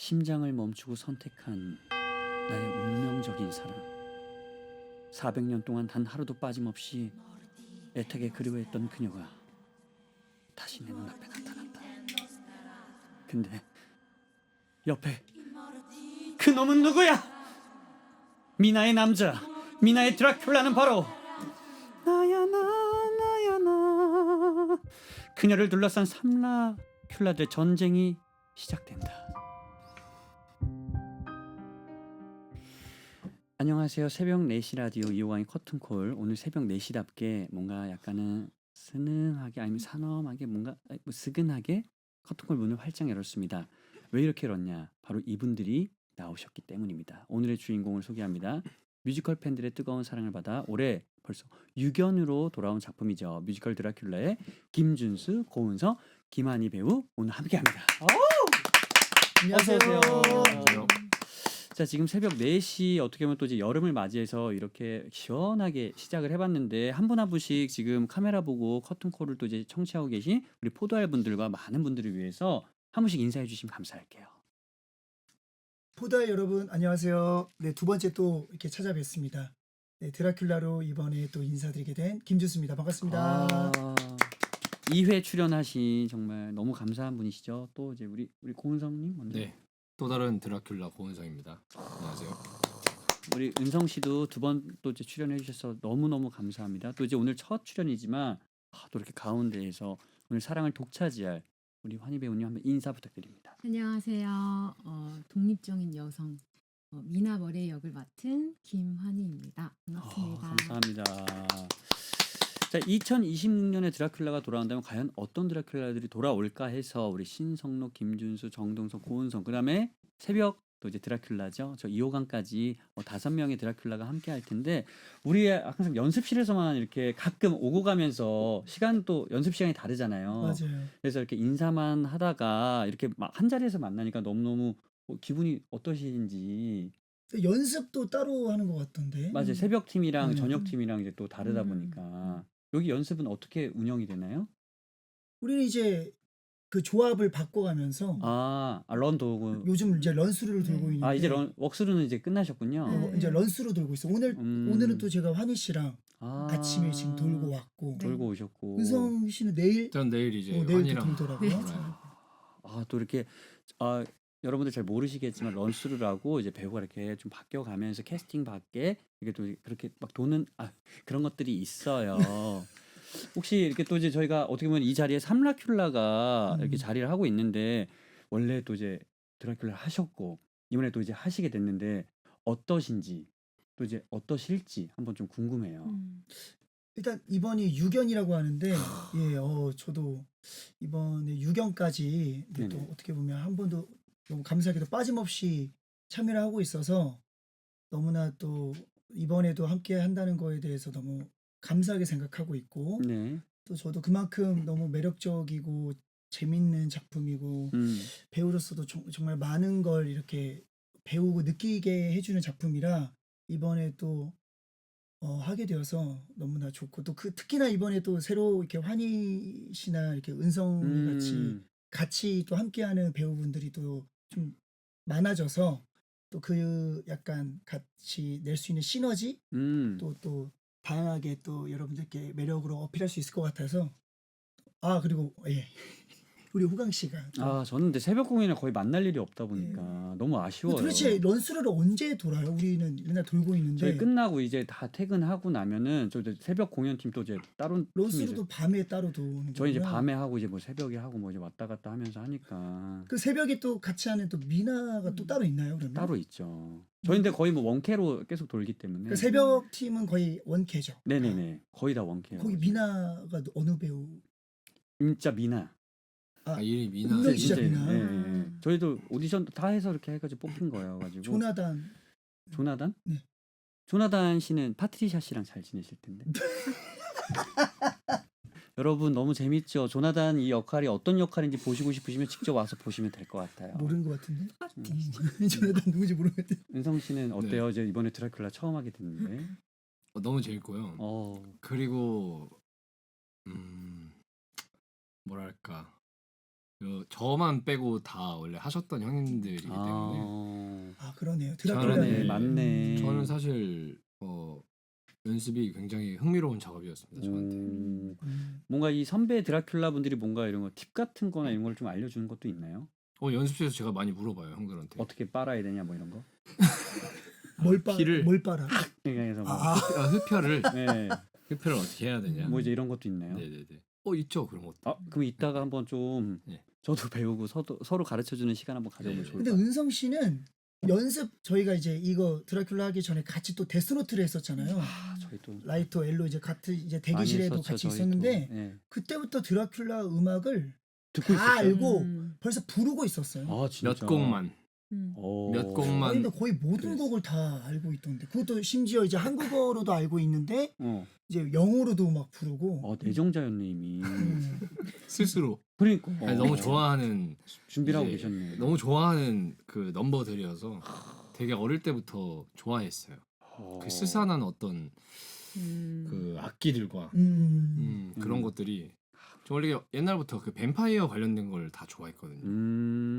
심장을 멈추고 선택한 나의 운명적인 사람. 400년 동안 단 하루도 빠짐없이 애타게 그리워했던 그녀가 다시 내 눈앞에 나타났다. 근데 옆에 그 놈은 누구야? 미나의 남자, 미나의 드라큘라는 바로 나야 나. 그녀를 둘러싼 삼라큘라들의 전쟁이 시작된다. 안녕하세요. 새벽 4시 라디오 이호광의 커튼콜. 오늘 새벽 4시답게 뭔가 약간은 스능하게 아니면 산엄하게 뭔가 스근하게 커튼콜 문을 활짝 열었습니다. 왜 이렇게 열었냐? 바로 이분들이 나오셨기 때문입니다. 오늘의 주인공을 소개합니다. 뮤지컬 팬들의 뜨거운 사랑을 받아 올해 벌써 6연으로 돌아온 작품이죠. 뮤지컬 드라큘라의 김준수, 고은서, 김한희 배우 오늘 함께합니다. 안녕하세요. 어서 오세요. 안녕하세요. 자, 지금 새벽 4시 어떻게 보면 또 이제 여름을 맞이해서 이렇게 시원하게 시작을 해봤는데 한 분 한 분씩 지금 카메라 보고 커튼콜을 또 이제 청취하고 계신 우리 포도알 분들과 많은 분들을 위해서 한 분씩 인사해 주시면 감사할게요. 포도알 여러분 안녕하세요. 네, 두 번째 또 이렇게 찾아뵙습니다. 네, 드라큘라로 이번에 또 인사드리게 된 김준수입니다. 반갑습니다. 2회 출연하신 정말 너무 감사한 분이시죠. 또 이제 우리 고은성님 먼저. 네, 또 다른 드라큘라 고은성입니다. 안녕하세요. 우리 은성 씨도 두 번 또 이제 출연해 주셔서 너무너무 감사합니다. 또 이제 오늘 첫 출연이지만 또 이렇게 가운데에서 오늘 사랑을 독차지할 우리 환희 배우님 한번 인사 부탁드립니다. 안녕하세요. 독립적인 여성 미나 머레이 역을 맡은 김환희입니다. 반갑습니다. 감사합니다. 자, 2026년에 드라큘라가 돌아온다면 과연 어떤 드라큘라들이 돌아올까 해서 우리 신성록, 김준수, 정동석, 고은성, 그다음에 새벽 또 이제 드라큘라죠. 저 2호강까지 5명의 드라큘라가 함께 할 텐데 우리 항상 연습실에서만 이렇게 가끔 오고 가면서 시간 또 연습 시간이 다르잖아요. 맞아요. 그래서 이렇게 인사만 하다가 이렇게 막 한 자리에서 만나니까 너무너무 기분이 어떠신지. 연습도 따로 하는 것 같던데. 맞아요. 새벽 팀이랑 네. 저녁 팀이랑 이제 또 다르다 보니까 여기 연습은 어떻게 운영이 되나요? 우리는 이제 그 조합을 바꿔가면서 런 도구. 요즘 이제 런스루를 돌고 있는데. 이제 웍스루는 이제 끝나셨군요. 이제 런스루 돌고 있어. 오늘은 또 제가 환희 씨랑 아침에 지금 돌고 왔고. 돌고 오셨고. 은성 씨는 내일 전 내일 이제 내일 또 환희랑 돌더라고요. 또 이렇게 여러분들 잘 모르시겠지만 런스루라고 이제 배우가 이렇게 좀 바뀌어가면서 캐스팅 밖에 이게 또 그렇게 막 도는 그런 것들이 있어요. 혹시 이렇게 또 이제 저희가 어떻게 보면 이 자리에 삼라큘라가 이렇게 자리를 하고 있는데 원래 또 이제 드라큘라 하셨고 이번에 또 이제 하시게 됐는데 어떠신지 또 이제 어떠실지 한번 좀 궁금해요. 일단 이번이 6연이라고 하는데 저도 이번에 6연까지 또 네네. 어떻게 보면 한 번도 너무 감사하게도 빠짐없이 참여를 하고 있어서 너무나 또 이번에도 함께 한다는 거에 대해서 너무 감사하게 생각하고 있고 네. 또 저도 그만큼 너무 매력적이고 재밌는 작품이고 배우로서도 정말 많은 걸 이렇게 배우고 느끼게 해주는 작품이라 이번에 또 하게 되어서 너무나 좋고 또 특히나 이번에 또 새로 이렇게 환희 씨나 이렇게 은성 같이 또 함께하는 배우분들이 또 좀 많아져서 또 그 약간 같이 낼 수 있는 시너지 또 다양하게 또 여러분들께 매력으로 어필할 수 있을 것 같아서 그리고 우리 호강 씨가 저는 근데 새벽 공연에 거의 만날 일이 없다 보니까 너무 아쉬워요. 도대체 런스루를 언제 돌아요? 우리는 맨날 돌고 있는데 저희 끝나고 이제 다 퇴근하고 나면은 저 이제 새벽 공연팀 또 이제 다른 런스루도 밤에 따로 도는 저희 이제 거구나. 밤에 하고 이제 뭐 새벽에 하고 뭐 이제 왔다 갔다 하면서 하니까 그 새벽에 또 같이 하는 또 미나가 또 따로 있나요? 그러면 따로 있죠. 저희인데 거의 뭐 원캐로 계속 돌기 때문에. 그 새벽 팀은 거의 원캐죠. 네네네. 거의 다 원캐예요. 거기 미나가 어느 배우? 진짜 미나. 이름이 미나. 운명 진짜 진짜, 미나. 네. 저희도 오디션도 다 해서 이렇게 해가지고 뽑힌 거예요. 가지고. 조나단? 네. 조나단 씨는 파트리샤 씨랑 잘 지내실 텐데. 여러분 너무 재밌죠. 조나단 이 역할이 어떤 역할인지 보시고 싶으시면 직접 와서 보시면 될 것 같아요. 모르는 것 같은데. 조나단 누구지 모르겠대. 은성 씨는 어때요? 이제 이번에 드라큘라 처음 하게 됐는데. 너무 재밌고요. 그리고 뭐랄까 저만 빼고 다 원래 하셨던 형님들이기 때문에 아 그러네요. 그러네, 드라큘라는 맞네. 저는 사실 연습이 굉장히 흥미로운 작업이었습니다. 저한테. 뭔가 이 선배 드라큘라 분들이 뭔가 이런 거 팁 같은 거나 이런 걸 좀 알려주는 것도 있나요? 연습실에서 제가 많이 물어봐요, 형들한테. 어떻게 빨아야 되냐 뭐 이런 거? 뭘 빨아? 그래서 뭐, 흡혈을 네, 흡혈을 어떻게 해야 되냐. 뭐 이제 이런 것도 있나요? 네네네. 있죠 그런 것도. 아, 그럼 이따가 한번 좀 네. 저도 배우고 서로 가르쳐주는 시간 한번 가져보면 네. 좋을 근데 것 같아요. 은성 씨는 연습 저희가 이제 이거 드라큘라 하기 전에 같이 또 데스노트를 했었잖아요. 저희 또 라이터 엘로 이제 같은 이제 많이 대기실에도 했었죠, 같이 저희 또. 있었는데 네. 그때부터 드라큘라 음악을 듣고 다 있었어요. 알고 벌써 부르고 있었어요. 아 진짜. 몇 곡만. 어. 몇 곡만. 아니, 근데 거의 모든 그랬어. 곡을 다 알고 있던데 그것도 심지어 이제 한국어로도 알고 있는데 어. 이제 영어로도 막 부르고 내정자였네 이미. 스스로. 그러니까 아니, 너무 좋아하는 준비를 하고 이제 계셨네. 너무 좋아하는 그 넘버들이어서 되게 어릴 때부터 좋아했어요. 그 스산한 어떤 그 악기들과 그런 것들이 저 원래 옛날부터 그 뱀파이어 관련된 걸 다 좋아했거든요.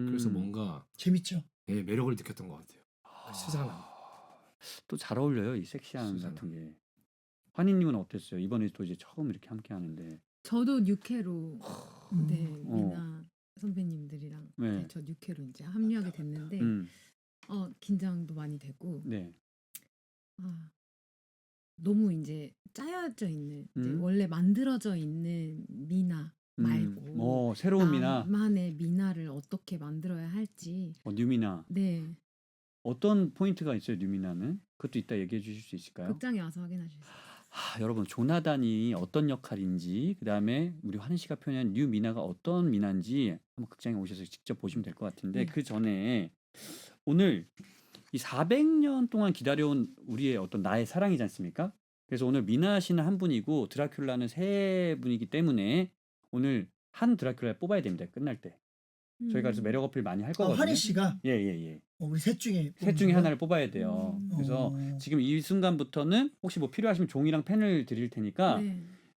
그래서 뭔가 재밌죠. 매력을 느꼈던 것 같아요. 그 스산함. 또 잘 어울려요 이 섹시한 수상한. 같은 게. 환희님은 어땠어요? 이번에 또 이제 처음 이렇게 함께 하는데. 저도 6회로 음. 네, 미나 선배님들이랑 네. 네, 저 6회로 이제 합류하게 됐는데 긴장도 많이 되고 네. 너무 이제 짜여져 있는 이제 원래 만들어져 있는 미나 말고 새로운 미나, 나만의 미나를 어떻게 만들어야 할지 뉴미나. 네 어떤 포인트가 있어요, 뉴미나는? 그것도 이따 얘기해 주실 수 있을까요? 극장에 와서 확인하실 수 있어요. 여러분 조나단이 어떤 역할인지 그다음에 우리 환희 씨가 표현한 뉴미나가 어떤 미나인지 한번 극장에 오셔서 직접 보시면 될 것 같은데 그 전에 오늘 이 400년 동안 기다려온 우리의 어떤 나의 사랑이지 않습니까? 그래서 오늘 미나 씨는 한 분이고 드라큘라는 세 분이기 때문에 오늘 한 드라큘라를 뽑아야 됩니다. 끝날 때. 저희가 그래서 매력 어필 많이 할 거거든요. 환희 씨가 예. 우리 셋 중에 셋 중에 하나를 뽑아야 돼요. 그래서 지금 이 순간부터는 혹시 뭐 필요하시면 종이랑 펜을 드릴 테니까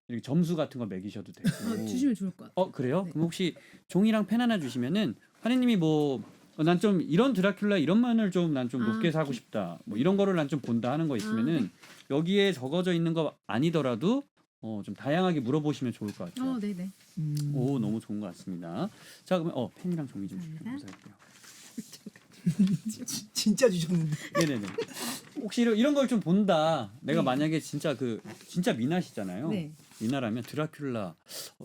이렇게 점수 같은 거 매기셔도 되고. 주시면 좋을 것 같아요. 그래요? 네. 그럼 혹시 종이랑 펜 하나 주시면은 환희님이 뭐 난 좀 이런 드라큘라 이런 면을 좀 난 좀 높게 사고 싶다. 뭐 이런 거를 난 좀 본다 하는 거 있으면은 여기에 적어져 있는 거 아니더라도 좀 다양하게 물어보시면 좋을 것 같아요. 네네. 오 너무 좋은 것 같습니다. 자 그러면 펜이랑 종이 좀 주시면 감사할게요. 진짜 주셨는데. 네네네. 혹시 이런 걸 좀 본다. 내가 만약에 진짜 진짜 미나시잖아요. 네. 미나라면 드라큘라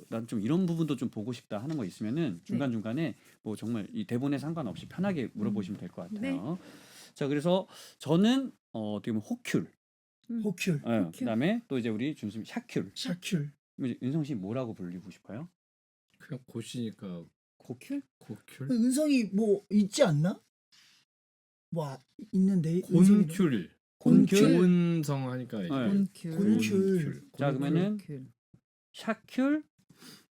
난 좀 이런 부분도 좀 보고 싶다 하는 거 있으면은 중간 중간에 뭐 정말 이 대본에 상관없이 편하게 물어보시면 될 것 같아요. 자 그래서 저는 어떻게 보면 호큘. 호큘. 그다음에 또 이제 우리 준수님 샤큘. 샤큘. 이제 윤성 씨 뭐라고 불리고 싶어요? 그냥 고시니까 고큘? 고큘? 은성이 뭐 있지 않나? 뭐 있는데 곤큘. 곤큘? 고은성 하니까 이제 곤큘. 자 그러면은 곤큘. 샤큘,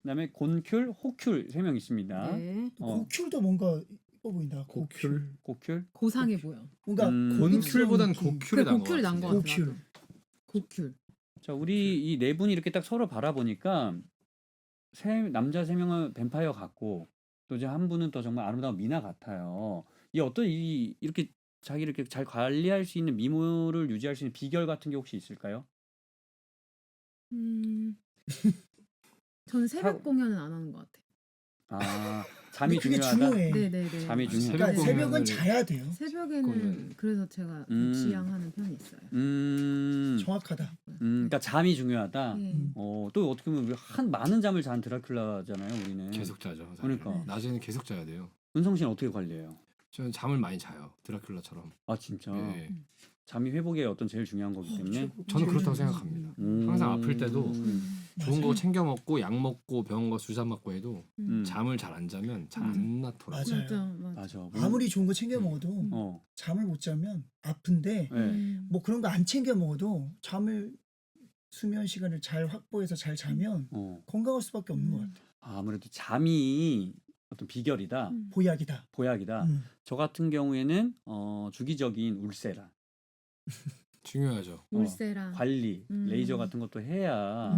그다음에 곤큘, 호큘 세 명 있습니다. 네. 고큘도 뭔가 이뻐 보인다. 고큘. 고큘? 고상해 보여. 뭔가 곤큘보단 느낌. 고큘이 나은 것 고큘 난것 같은데. 같아요. 고큘. 고큘. 자 우리 이 네 분이 이렇게 딱 서로 바라보니까 남자 세 명은 뱀파이어 같고 또 이제 한 분은 또 정말 아름다운 미나 같아요. 이 어떤 이렇게 자기를 이렇게 잘 관리할 수 있는 미모를 유지할 수 있는 비결 같은 게 혹시 있을까요? 저는 새벽 공연은 안 하는 것 같아요. 잠이 그게 중요하다. 중요해. 네네네. 잠이 중요하다. 그러니까 새벽은 공연을- 자야 돼요. 새벽에는 그래서 제가 지향하는 편이 있어요. 정확하다. 그러니까 잠이 중요하다. 네. 또 어떻게 보면 우리 많은 잠을 자는 드라큘라잖아요, 우리는. 계속 자죠. 사실. 그러니까. 낮에는 계속 자야 돼요. 은성 씨는 어떻게 관리해요? 저는 잠을 많이 자요. 드라큘라처럼. 아 진짜. 네. 잠이 회복에 어떤 제일 중요한 거기 때문에. 저는 그렇다고 생각합니다. 항상 아플 때도 좋은 거 챙겨 먹고 약 먹고 병원 가서 주사 맞고 해도 잠을 잘 안 자면 잘 안 낫더라고요. 맞아. 아무리 좋은 거 챙겨 먹어도 잠을 못 자면 아픈데 뭐 그런 거 안 챙겨 먹어도 수면 시간을 잘 확보해서 잘 자면 건강할 수밖에 없는 것 같아요. 아무래도 잠이 어떤 비결이다. 보약이다. 저 같은 경우에는 주기적인 울세라. 중요하죠. 울세라. 관리, 레이저 같은 것도 해야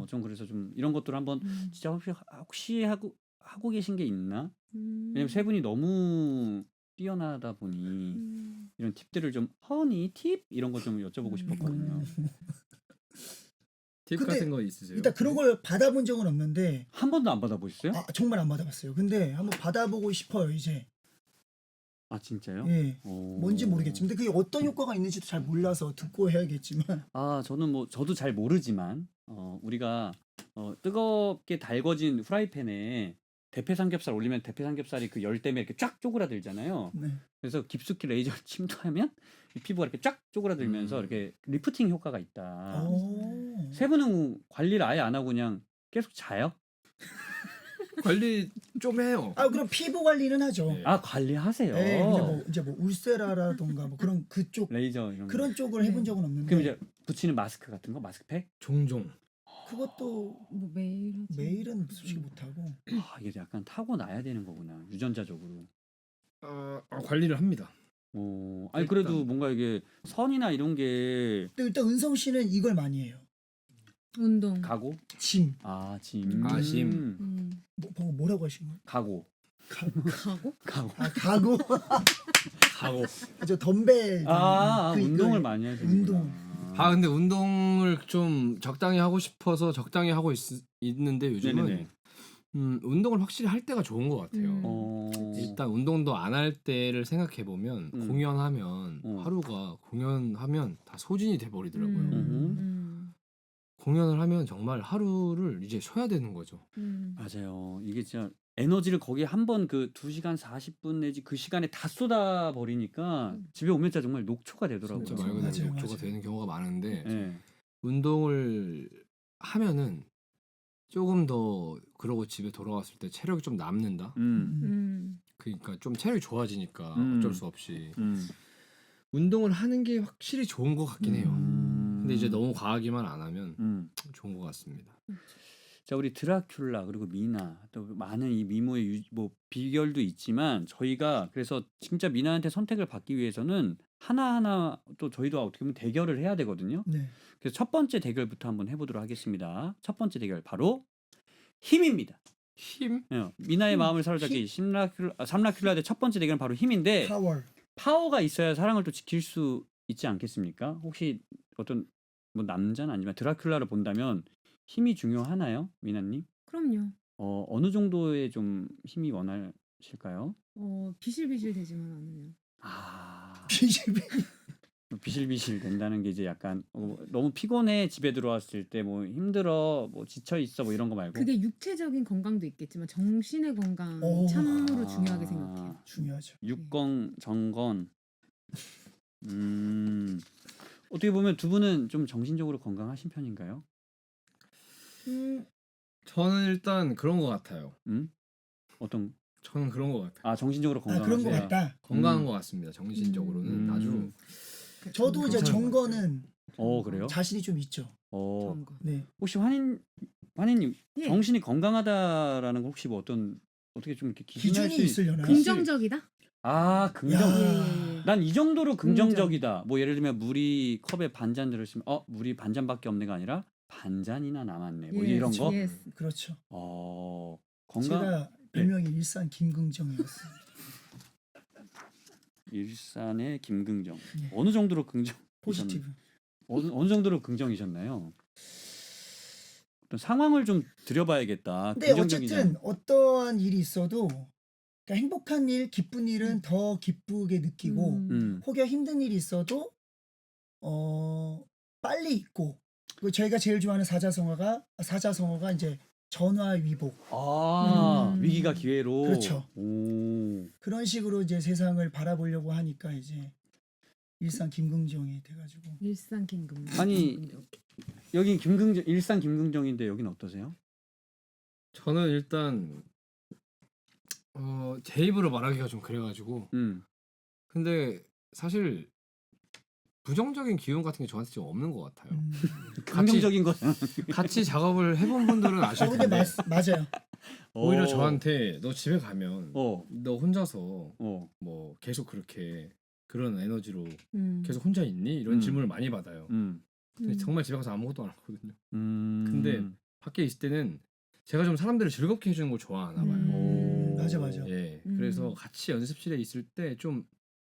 좀 그래서 좀 이런 것들을 한번 진짜 혹시 하고 계신 게 있나? 왜냐면 세 분이 너무 뛰어나다 보니 이런 팁들을 좀 허니 팁 이런 거 좀 여쭤보고 싶었거든요. 팁 근데 같은 거 있으세요? 일단 그런 걸 받아본 적은 없는데 한 번도 안 받아보셨어요? 정말 안 받아봤어요. 근데 한번 받아보고 싶어요 이제. 아 진짜요? 예. 오. 뭔지 모르겠지만 근데 그게 어떤 효과가 있는지도 잘 몰라서 듣고 해야겠지만 아 저는 뭐 저도 잘 모르지만 우리가 뜨겁게 달궈진 후라이팬에 대패 삼겹살 올리면 대패 삼겹살이 그 열 때문에 이렇게 쫙 쪼그라들잖아요. 네. 그래서 깊숙이 레이저를 침투하면 이 피부가 이렇게 쫙 쪼그라들면서 이렇게 리프팅 효과가 있다. 오. 세 분은 관리를 아예 안 하고 그냥 계속 자요? 관리 좀 해요. 그럼 피부 관리는 하죠. 네. 아 관리하세요. 네, 이제 뭐 울세라라던가 뭐 그런 그쪽 레이저 이런 거. 그런 쪽을 해본 적은 없는데 그럼 이제 붙이는 마스크 같은 거 마스크팩? 종종. 그것도 뭐 매일 하지. 매일은 솔직히 못 하고. 이게 약간 타고 나야 되는 거구나 유전자적으로. 관리를 합니다. 아니 그래도 일단. 뭔가 이게 선이나 이런 게 근데 일단 은성 씨는 이걸 많이 해요. 운동. 가고? 짐. 짐. 짐. 방금 뭐라고 하신 거예요? 가고. 가고? 가고. 가고. 가고. 저 덤벨. 운동을 많이 하시는구나. 운동. 근데 운동을 좀 적당히 하고 싶어서 적당히 하고 있는데 요즘은 네네네. 운동을 확실히 할 때가 좋은 것 같아요. 일단 운동도 안 할 때를 생각해 보면 공연하면 하루가 공연하면 다 소진이 돼 버리더라고요. 공연을 하면 정말 하루를 이제 쉬어야 되는 거죠. 맞아요. 이게 진짜 에너지를 거기에 한 번 그 2시간 40분 내지 그 시간에 다 쏟아 버리니까 집에 오면 진짜 정말 녹초가 되더라고요. 진짜 말 그대로 맞아요, 녹초가 맞아요. 되는 경우가 많은데 네. 운동을 하면은 조금 더 그러고 집에 돌아왔을 때 체력이 좀 남는다. 그러니까 좀 체력이 좋아지니까 어쩔 수 없이 운동을 하는 게 확실히 좋은 것 같긴 해요. 근데 이제 너무 과하기만 안 하면 좋은 것 같습니다. 자 우리 드라큘라 그리고 미나 또 많은 이 미모의 뭐 비결도 있지만 저희가 그래서 진짜 미나한테 선택을 받기 위해서는 하나하나 또 저희도 어떻게 보면 대결을 해야 되거든요. 네. 그래서 첫 번째 대결부터 한번 해보도록 하겠습니다. 첫 번째 대결 바로 힘입니다. 힘? 미나의 마음을 사로잡기 삼라큘라 대 첫 번째 대결은 바로 힘인데 파워가 있어야 사랑을 또 지킬 수 있지 않겠습니까? 혹시 어떤 뭐 남자는 아니지만 드라큘라를 본다면 힘이 중요하나요, 미나님? 그럼요. 어느 정도의 좀 힘이 원하실까요? 비실비실 되지만 않으면. 비실비실 된다는 게 이제 약간 너무 피곤해 집에 들어왔을 때 뭐 힘들어 뭐 지쳐 있어 뭐 이런 거 말고 그게 육체적인 건강도 있겠지만 정신의 건강 참으로 중요하게 생각해요. 중요하죠. 육건 정건. 어떻게 보면 두 분은 좀 정신적으로 건강하신 편인가요? 저는 일단 그런 것 같아요. 어떤? 저는 그런 것 같아요. 정신적으로 건강하세요? 그런 것 같다. 건강한 것 같습니다. 정신적으로는 아주. 저도 이제 정거는 그래요? 자신이 좀 있죠. 정건. 네. 혹시 환희님 예. 정신이 건강하다라는 거 혹시 뭐 어떻게 좀 이렇게 기준할 기준이 있으려나? 긍정적이다? 긍정. 예. 난 이 정도로 긍정적이다. 뭐 예를 들면 물이 컵에 반잔 들었으면 물이 반잔밖에 없네가 아니라 반잔이나 남았네. 뭐 이런 거. 그렇죠. 건강. 제가 별명이 일산 김긍정이었어요. 일산의 김긍정. 네. 어느 정도로 긍정? 포지티브. 어느 정도로 긍정이셨나요? 어떤 상황을 좀 들여봐야겠다. 근데 어쨌든 어떠한 일이 있어도 그러니까 행복한 일, 기쁜 일은 더 기쁘게 느끼고 혹여 힘든 일이 있어도 빨리 잊고 그리고 저희가 제일 좋아하는 사자성어가 이제 전화위복. 위기가 기회로. 그렇죠. 그런 식으로 이제 세상을 바라보려고 하니까 이제 일산 김긍정이 돼가지고. 일산 김긍정. 아니 여긴 일산 김긍정인데 여긴 어떠세요? 저는 일단 제 입으로 말하기가 좀 그래가지고. 근데 사실 부정적인 기운 같은 게 저한테 좀 없는 것 같아요. 긍정적인 거. 같이 작업을 해본 분들은 아실 근데 텐데. 맞아요. 오히려 저한테 너 집에 가면 너 혼자서 뭐 계속 그렇게 그런 에너지로 계속 혼자 있니? 이런 질문을 많이 받아요. 근데 정말 집에 가서 아무것도 안 하거든요. 근데 밖에 있을 때는 제가 좀 사람들을 즐겁게 해주는 걸 좋아하나 봐요. 맞아 맞아. 예, 그래서 같이 연습실에 있을 때 좀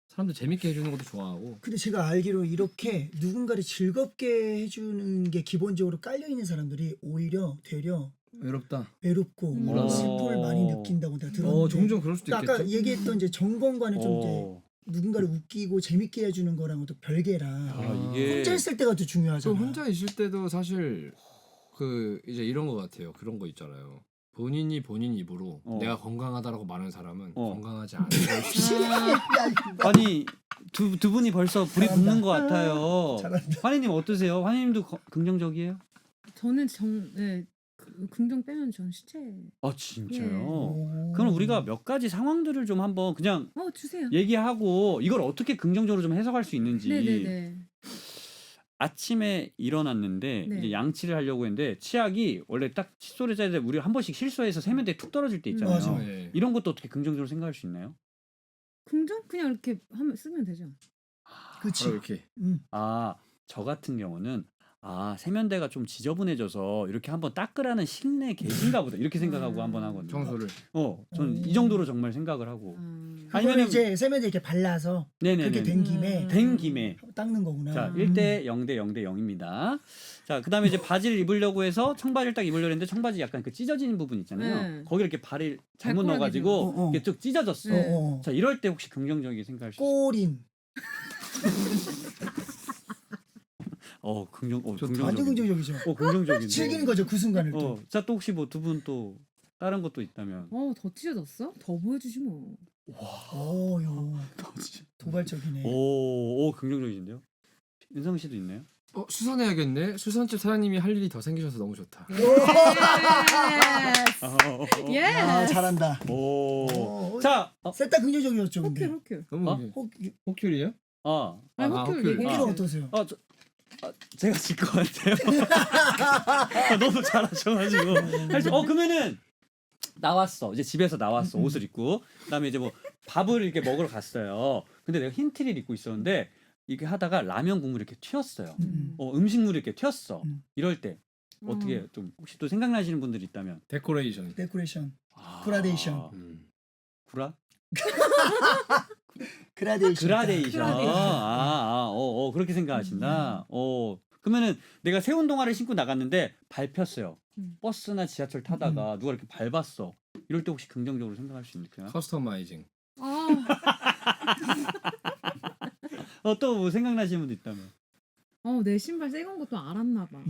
사람들 재밌게 해주는 것도 좋아하고. 근데 제가 알기로 이렇게 누군가를 즐겁게 해주는 게 기본적으로 깔려 있는 사람들이 오히려 되려 외롭다. 외롭고 우울하다. 슬픔을 많이 느낀다고 내가 들었는데. 종종 그럴 수도 그러니까 있겠죠. 아까 얘기했던 이제 정건과는 좀 이제 오. 누군가를 웃기고 재밌게 해주는 거랑은 또 별개라. 이게 혼자 있을 때가 더 저 중요하잖아. 혼자 있을 때도 사실 그 이제 이런 거 같아요. 그런 거 있잖아요. 본인이 본인 입으로 내가 건강하다라고 말하는 사람은 건강하지 않은 걸 수도 있어요. 아니 두 분이 벌써 불이 붙는 것 같아요. 잘한다. 환희님 어떠세요? 환희님도 긍정적이에요? 저는 긍정 빼면 전 시체. 아 진짜요? 예. 오. 그럼 우리가 몇 가지 상황들을 좀 한번 그냥 주세요. 얘기하고 이걸 어떻게 긍정적으로 좀 해석할 수 있는지. 네네네. 아침에 일어났는데 네. 이제 양치를 하려고 했는데 치약이 원래 딱 칫솔에 짜야 돼. 우리 한 번씩 실수해서 세면대에 툭 떨어질 때 있잖아요. 맞아. 예. 이런 것도 어떻게 긍정적으로 생각할 수 있나요? 긍정? 그냥 이렇게 하면 쓰면 되죠. 그치. 바로 이렇게. 아, 저 같은 경우는 세면대가 좀 지저분해져서 이렇게 한번 닦으라는 신내 계신가 보다 이렇게 생각하고 한번 하거든요. 청소를. 저는 이 정도로 정말 생각을 하고. 그걸 이제 세면대 이렇게 발라서 네네네. 그렇게 된 김에 닦는 거구나. 자, 1대 0대 0대 0입니다. 자, 그다음에 이제 바지를 입으려고 해서 청바지를 딱 입으려고 했는데 청바지 약간 그 찢어지는 부분 있잖아요. 네. 거기 이렇게 발을 잘못 발꼬락이 넣어가지고 이게 쭉 찢어졌어. 네. 자, 이럴 때 혹시 긍정적이게 생각할 수 있어요? 꼬린. 긍정적이네. 완전 긍정적이죠. 긍정적인데. 즐기는 거죠 그 순간을 또. 자, 또 혹시 뭐 두 분 또 다른 것도 있다면. 더 찢어졌어? 더 보여주지 뭐. 도발적이네. 오, 긍정적이신데요? 윤성 씨도 있나요? 수선해야겠네. 수선집 사장님이 할 일이 더 생기셔서 너무 좋다. 예. 아, 잘한다. 자, 셋 다 긍정적이었죠. 근데. 호큐. 너무 호큐리요? 호큐는 호큐. 어떠세요? 제가 질 것 같아요. 너무 잘하셔가지고. 그러면은 나왔어. 이제 집에서 나왔어. 옷을 입고. 그다음에 이제 뭐 밥을 이렇게 먹으러 갔어요. 근데 내가 흰 티를 입고 있었는데 이게 하다가 라면 국물이 이렇게 튀었어요. 음식물이 이렇게 튀었어. 이럴 때 어떻게 좀 혹시 또 생각나시는 분들이 있다면? 데코레이션. 그라데이션. 구라? 그라데이션. 그렇게 생각하신다. 그러면은 내가 새 운동화를 신고 나갔는데 밟혔어요. 버스나 지하철 타다가 누가 이렇게 밟았어. 이럴 때 혹시 긍정적으로 생각할 수 있을까요? 커스터마이징. 또 뭐 생각나시는 분도 있다면? 내 신발 새 건 것도 알았나 봐.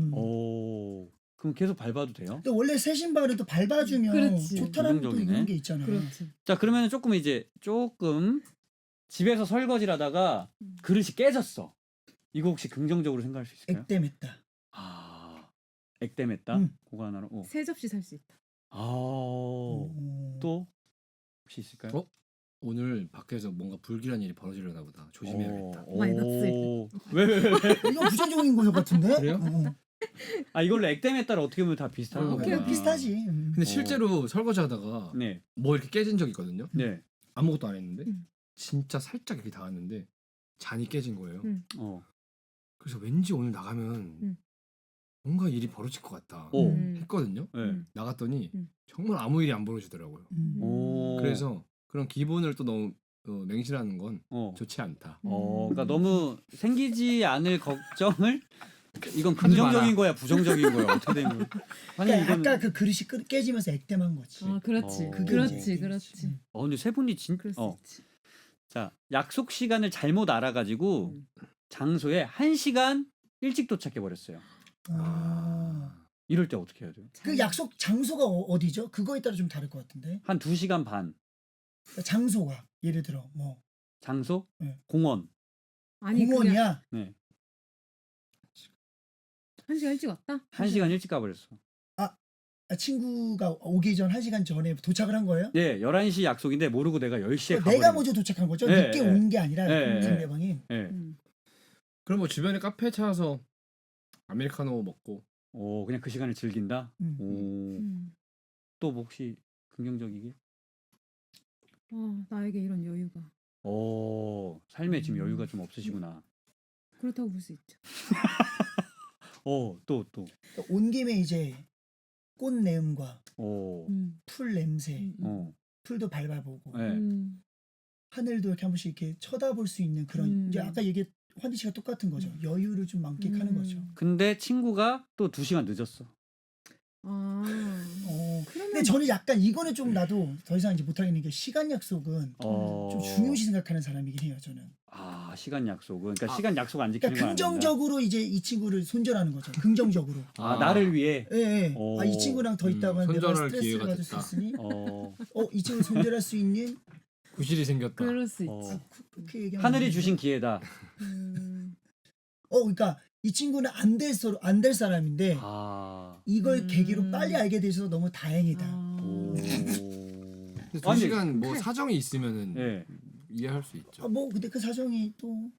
그럼 계속 밟아도 돼요? 또 원래 새 신발은 또 밟아주면 그렇지. 좋다라는 또 긍정적이네. 이런 게 있잖아. 그렇지. 자, 그러면 조금 집에서 설거지를 하다가 그릇이 깨졌어. 이거 혹시 긍정적으로 생각할 수 있을까요? 액땜했다. 액땜했다. 그거 하나로. 새 접시 살 수 있다. 또 혹시 있을까요? 오늘 밖에서 뭔가 불길한 일이 벌어지려나 보다. 조심해야겠다. 마이너스. 왜? 이건 부정적인 거 같은데? 그래요? 이걸로 액땜했다라 어떻게 보면 다 비슷한 거구나. 오케이, 비슷하지. 근데 실제로 설거지하다가 네. 뭐 이렇게 깨진 적 있거든요. 네. 아무것도 안 했는데 진짜 살짝 이렇게 닿았는데 잔이 깨진 거예요. 그래서 왠지 오늘 나가면 뭔가 일이 벌어질 것 같다 했거든요. 네. 나갔더니 정말 아무 일이 안 벌어지더라고요. 그래서 그런 기분을 또 너무 맹신하는 건 좋지 않다. 그러니까 너무 생기지 않을 걱정을 이건 하지 긍정적인 마라. 거야, 부정적인 거야, 어떻게 된 거야? 아니 그러니까 이건 아까 그 그릇이 깨지면서 액땜한 거지. 그렇지. 그게 그렇지. 이제 그렇지. 근데 세 분이 그럴 수 있지. 자, 약속 시간을 잘못 알아가지고 장소에 1시간 일찍 도착해 버렸어요. 이럴 때 어떻게 해야 돼요? 그 약속 장소가 어디죠? 그거에 따라 좀 다를 것 같은데. 한 2시간 반. 장소가 예를 들어 뭐 장소? 네. 공원. 아니 공원이야. 네. 1시간 일찍 왔다? 1시간 일찍 가버렸어. 친구가 오기 전 1시간 전에 도착을 한 거예요? 네, 11시 약속인데 모르고 내가 10시에 가버린 내가 먼저 도착한 거죠? 네, 늦게 네. 온 게 아니라 네, 상대방이. 네. 그럼 뭐 주변에 카페 찾아서 아메리카노 먹고 그냥 그 시간을 즐긴다? 또 뭐 혹시 긍정적이게? 나에게 이런 여유가. 삶에 지금 여유가 좀 없으시구나. 그렇다고 볼 수 있죠. 또. 온 김에 이제 꽃 내음과 오. 풀 냄새, 어. 풀도 밟아보고 네. 하늘도 이렇게 한 번씩 이렇게 쳐다볼 수 있는 그런 이제 아까 얘기 환희 씨가 똑같은 거죠. 여유를 좀 만끽하는 거죠. 근데 친구가 또 2시간 늦었어. 근데 저는 약간 이거는 좀 나도 더 이상 이제 못하겠는 게 시간 약속은 좀 중요시 생각하는 사람이긴 해요. 저는. 아, 시간 약속은 그러니까 시간 약속 안 지키는 그러니까 건 안 된다. 긍정적으로 이제 이 친구를 손절하는 거죠. 긍정적으로. 아, 나를 위해. 예, 예. 오. 이 친구랑 더 있다가 내가 손절할 스트레스를 기회가 받을 수 됐다. 있으니 어. 이 친구 손절할 수 있는 구실이 생겼다. 그럴 수 있지. 어. 그렇게 얘기하면 하늘이 되는데. 주신 기회다. 그러니까 이 친구는 안 될 사람인데 아. 이걸 계기로 빨리 알게 돼서 너무 다행이다. 오. 근데 2시간 뭐 사정이 있으면은 네. 이해할 수 있죠. 뭐 근데 그 사정이 또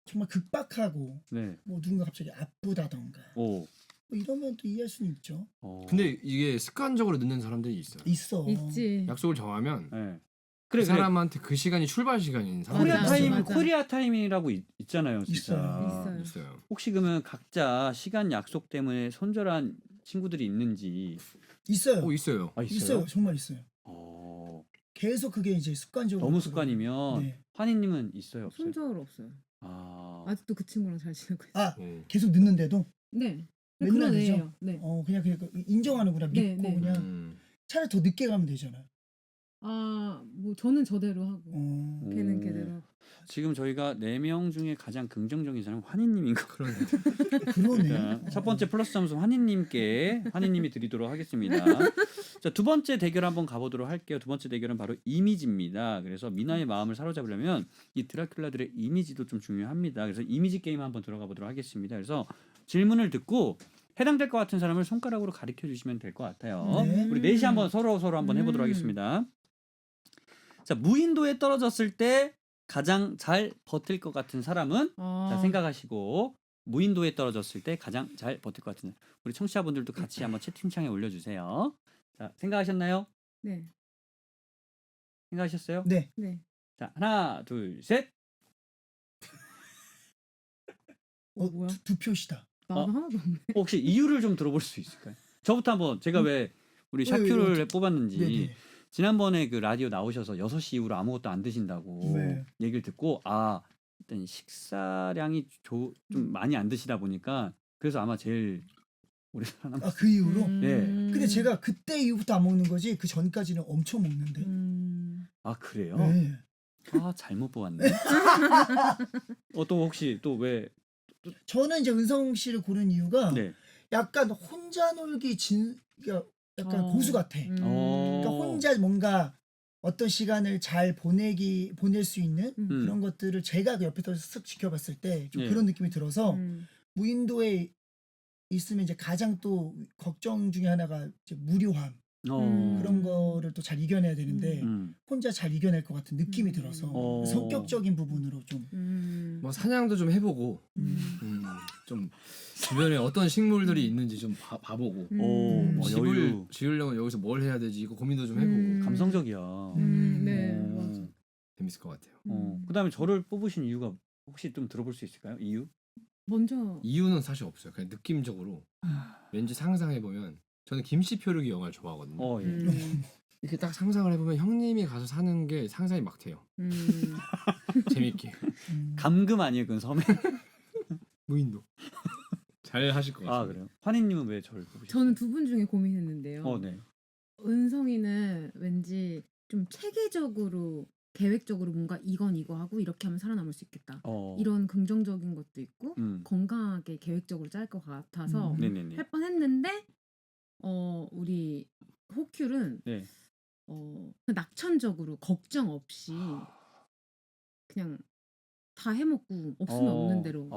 정말 급박하고 네. 뭐 누군가 갑자기 아프다던가 오. 뭐 이러면 또 이해할 수는 있죠. 근데 이게 습관적으로 늦는 사람들이 있어요. 있어. 있지. 약속을 정하면 네. 그 사람한테 그 시간이 출발 시간인 코리아 사람들이 맞아, 타임, 맞아. 코리아 타임이라고 있잖아요, 진짜. 있어요. 있어요. 혹시 그러면 각자 시간 약속 때문에 손절한 친구들이 있는지. 있어요. 있어요. 아, 있어요. 정말 있어요. 계속 그게 이제 습관적으로 너무 습관이면 네. 환희님은 있어요, 없어요? 손절 없어요. 아. 아직도 그 친구랑 잘 지내고 있어요. 계속 늦는데도 네. 맨날 그런 늦죠? 애예요. 네. 그냥 인정하는구나. 네, 믿고 네. 그냥 차라리 더 늦게 가면 되잖아요. 뭐 저는 저대로 하고 걔는 오. 걔대로 하고. 지금 저희가 4명 중에 가장 긍정적인 사람은 환희님인 것 같아요. 그러네. 첫 번째 플러스 점수 환희님께 환희님이 드리도록 하겠습니다. 자, 두 번째 대결 한번 가보도록 할게요. 두 번째 대결은 바로 이미지입니다. 그래서 미나의 마음을 사로잡으려면 이 드라큘라들의 이미지도 좀 중요합니다. 그래서 이미지 게임 한번 들어가 보도록 하겠습니다. 그래서 질문을 듣고 해당될 것 같은 사람을 손가락으로 가리켜 주시면 될 것 같아요. 네. 우리 넷이 한번 서로 한번 해보도록 하겠습니다. 자, 무인도에 떨어졌을 때 가장 잘 버틸 것 같은 사람은 자, 생각하시고 무인도에 떨어졌을 때 가장 잘 버틸 것 같은 우리 청취자분들도 같이 한번 채팅창에 올려주세요. 자, 생각하셨나요? 네. 생각하셨어요? 네. 네. 자, 하나, 둘, 셋. 뭐야? 두 표시다. 나도 하나도 없네. 혹시 이유를 좀 들어볼 수 있을까요? 저부터 한번 제가 왜 우리 샤큐를 뽑았는지 네네. 지난번에 그 라디오 나오셔서 6시 이후로 아무것도 안 드신다고 네. 얘기를 듣고 일단 식사량이 좀 많이 안 드시다 보니까 그래서 아마 제일 오래 살아남았어요. 그 이후로? 네. 근데 제가 그때 이후부터 안 먹는 거지 그 전까지는 엄청 먹는데. 아, 그래요? 네. 잘못 보았네. 또 혹시 또 왜? 저는 이제 은성 씨를 고른 이유가 네. 약간 혼자 놀기 약간 고수 같아. 그러니까 혼자 뭔가 어떤 시간을 잘 보낼 수 있는 그런 것들을 제가 그 옆에서 쓱 지켜봤을 때 좀 네. 그런 느낌이 들어서 무인도에 있으면 이제 가장 또 걱정 중에 하나가 이제 무료함 그런 거를 또 잘 이겨내야 되는데 혼자 잘 이겨낼 것 같은 느낌이 들어서 성격적인 부분으로 좀 뭐 사냥도 좀 해보고 좀 주변에 어떤 식물들이 있는지 좀 봐보고 뭐 집을 여유. 지으려면 여기서 뭘 해야 되지 이거 고민도 좀 해보고 감성적이야. 네, 맞아. 재밌을 것 같아요. 그다음에 저를 뽑으신 이유가 혹시 좀 들어볼 수 있을까요? 이유? 먼저 이유는 사실 없어요. 그냥 느낌적으로 왠지 상상해 보면 저는 김씨 표류기 영화를 좋아하거든요. 예. 이렇게 딱 상상을 해보면 형님이 가서 사는 게 상상이 막 돼요. 재밌게. 감금 아니에요, 그건 섬에? 무인도. 잘 하실 것 같아요. 그래요? 환희님은 왜 저를 뽑으셨어요? 저는 두 분 중에 고민했는데요. 네. 은성이는 왠지 좀 체계적으로 계획적으로 뭔가 이건 이거 하고 이렇게 하면 살아남을 수 있겠다. 이런 긍정적인 것도 있고 건강하게 계획적으로 짤 것 같아서 네네네. 할 뻔했는데 우리 호큐는 네. 낙천적으로 걱정 없이 그냥 다 해먹고 없으면 없는 대로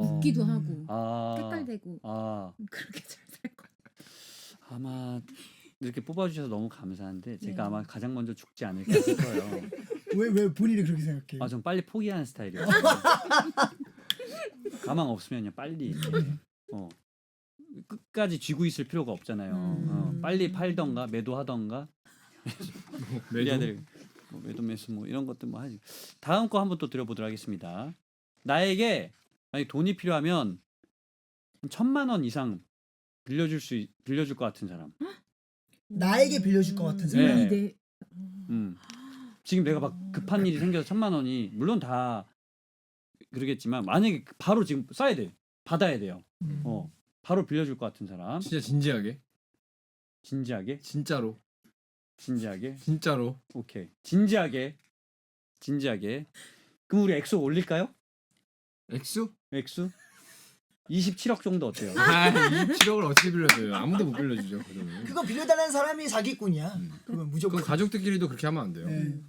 웃기도 하고 깨깔대고 그렇게 잘 살 것 같아요. 아마 이렇게 뽑아주셔서 너무 감사한데 제가 네. 아마 가장 먼저 죽지 않을까 싶어요. 왜 본인이 그렇게 생각해요? 전 빨리 포기하는 스타일이에요. 가망 없으면 그냥 빨리 끝까지 쥐고 있을 필요가 없잖아요. 빨리 팔던가 매도하던가 매도? 매도 매수 뭐 이런 것들 뭐 하지. 다음 거 한번 또 드려보도록 하겠습니다. 나에게 만약 돈이 필요하면 1,000만 원 이상 빌려줄 것 같은 사람. 나에게 빌려줄 것 같은 생각. 네. 지금 내가 막 급한 일이 생겨서 1,000만 원이 물론 다 그러겠지만 만약에 바로 지금 써야 돼. 받아야 돼요. 바로 빌려줄 것 같은 사람. 진짜 진지하게. 진지하게? 진짜로. 진지하게? 진짜로. 오케이. 진지하게. 그럼 우리 액수 올릴까요? 액수? 액수? 27억 정도 어때요? 27억을 어떻게 빌려줘요? 아무도 못 빌려주죠. 그러면. 그거 빌려달라는 사람이 사기꾼이야. 그건 무조건. 그럼 가족들끼리도 그렇게 하면 안 돼요. 네.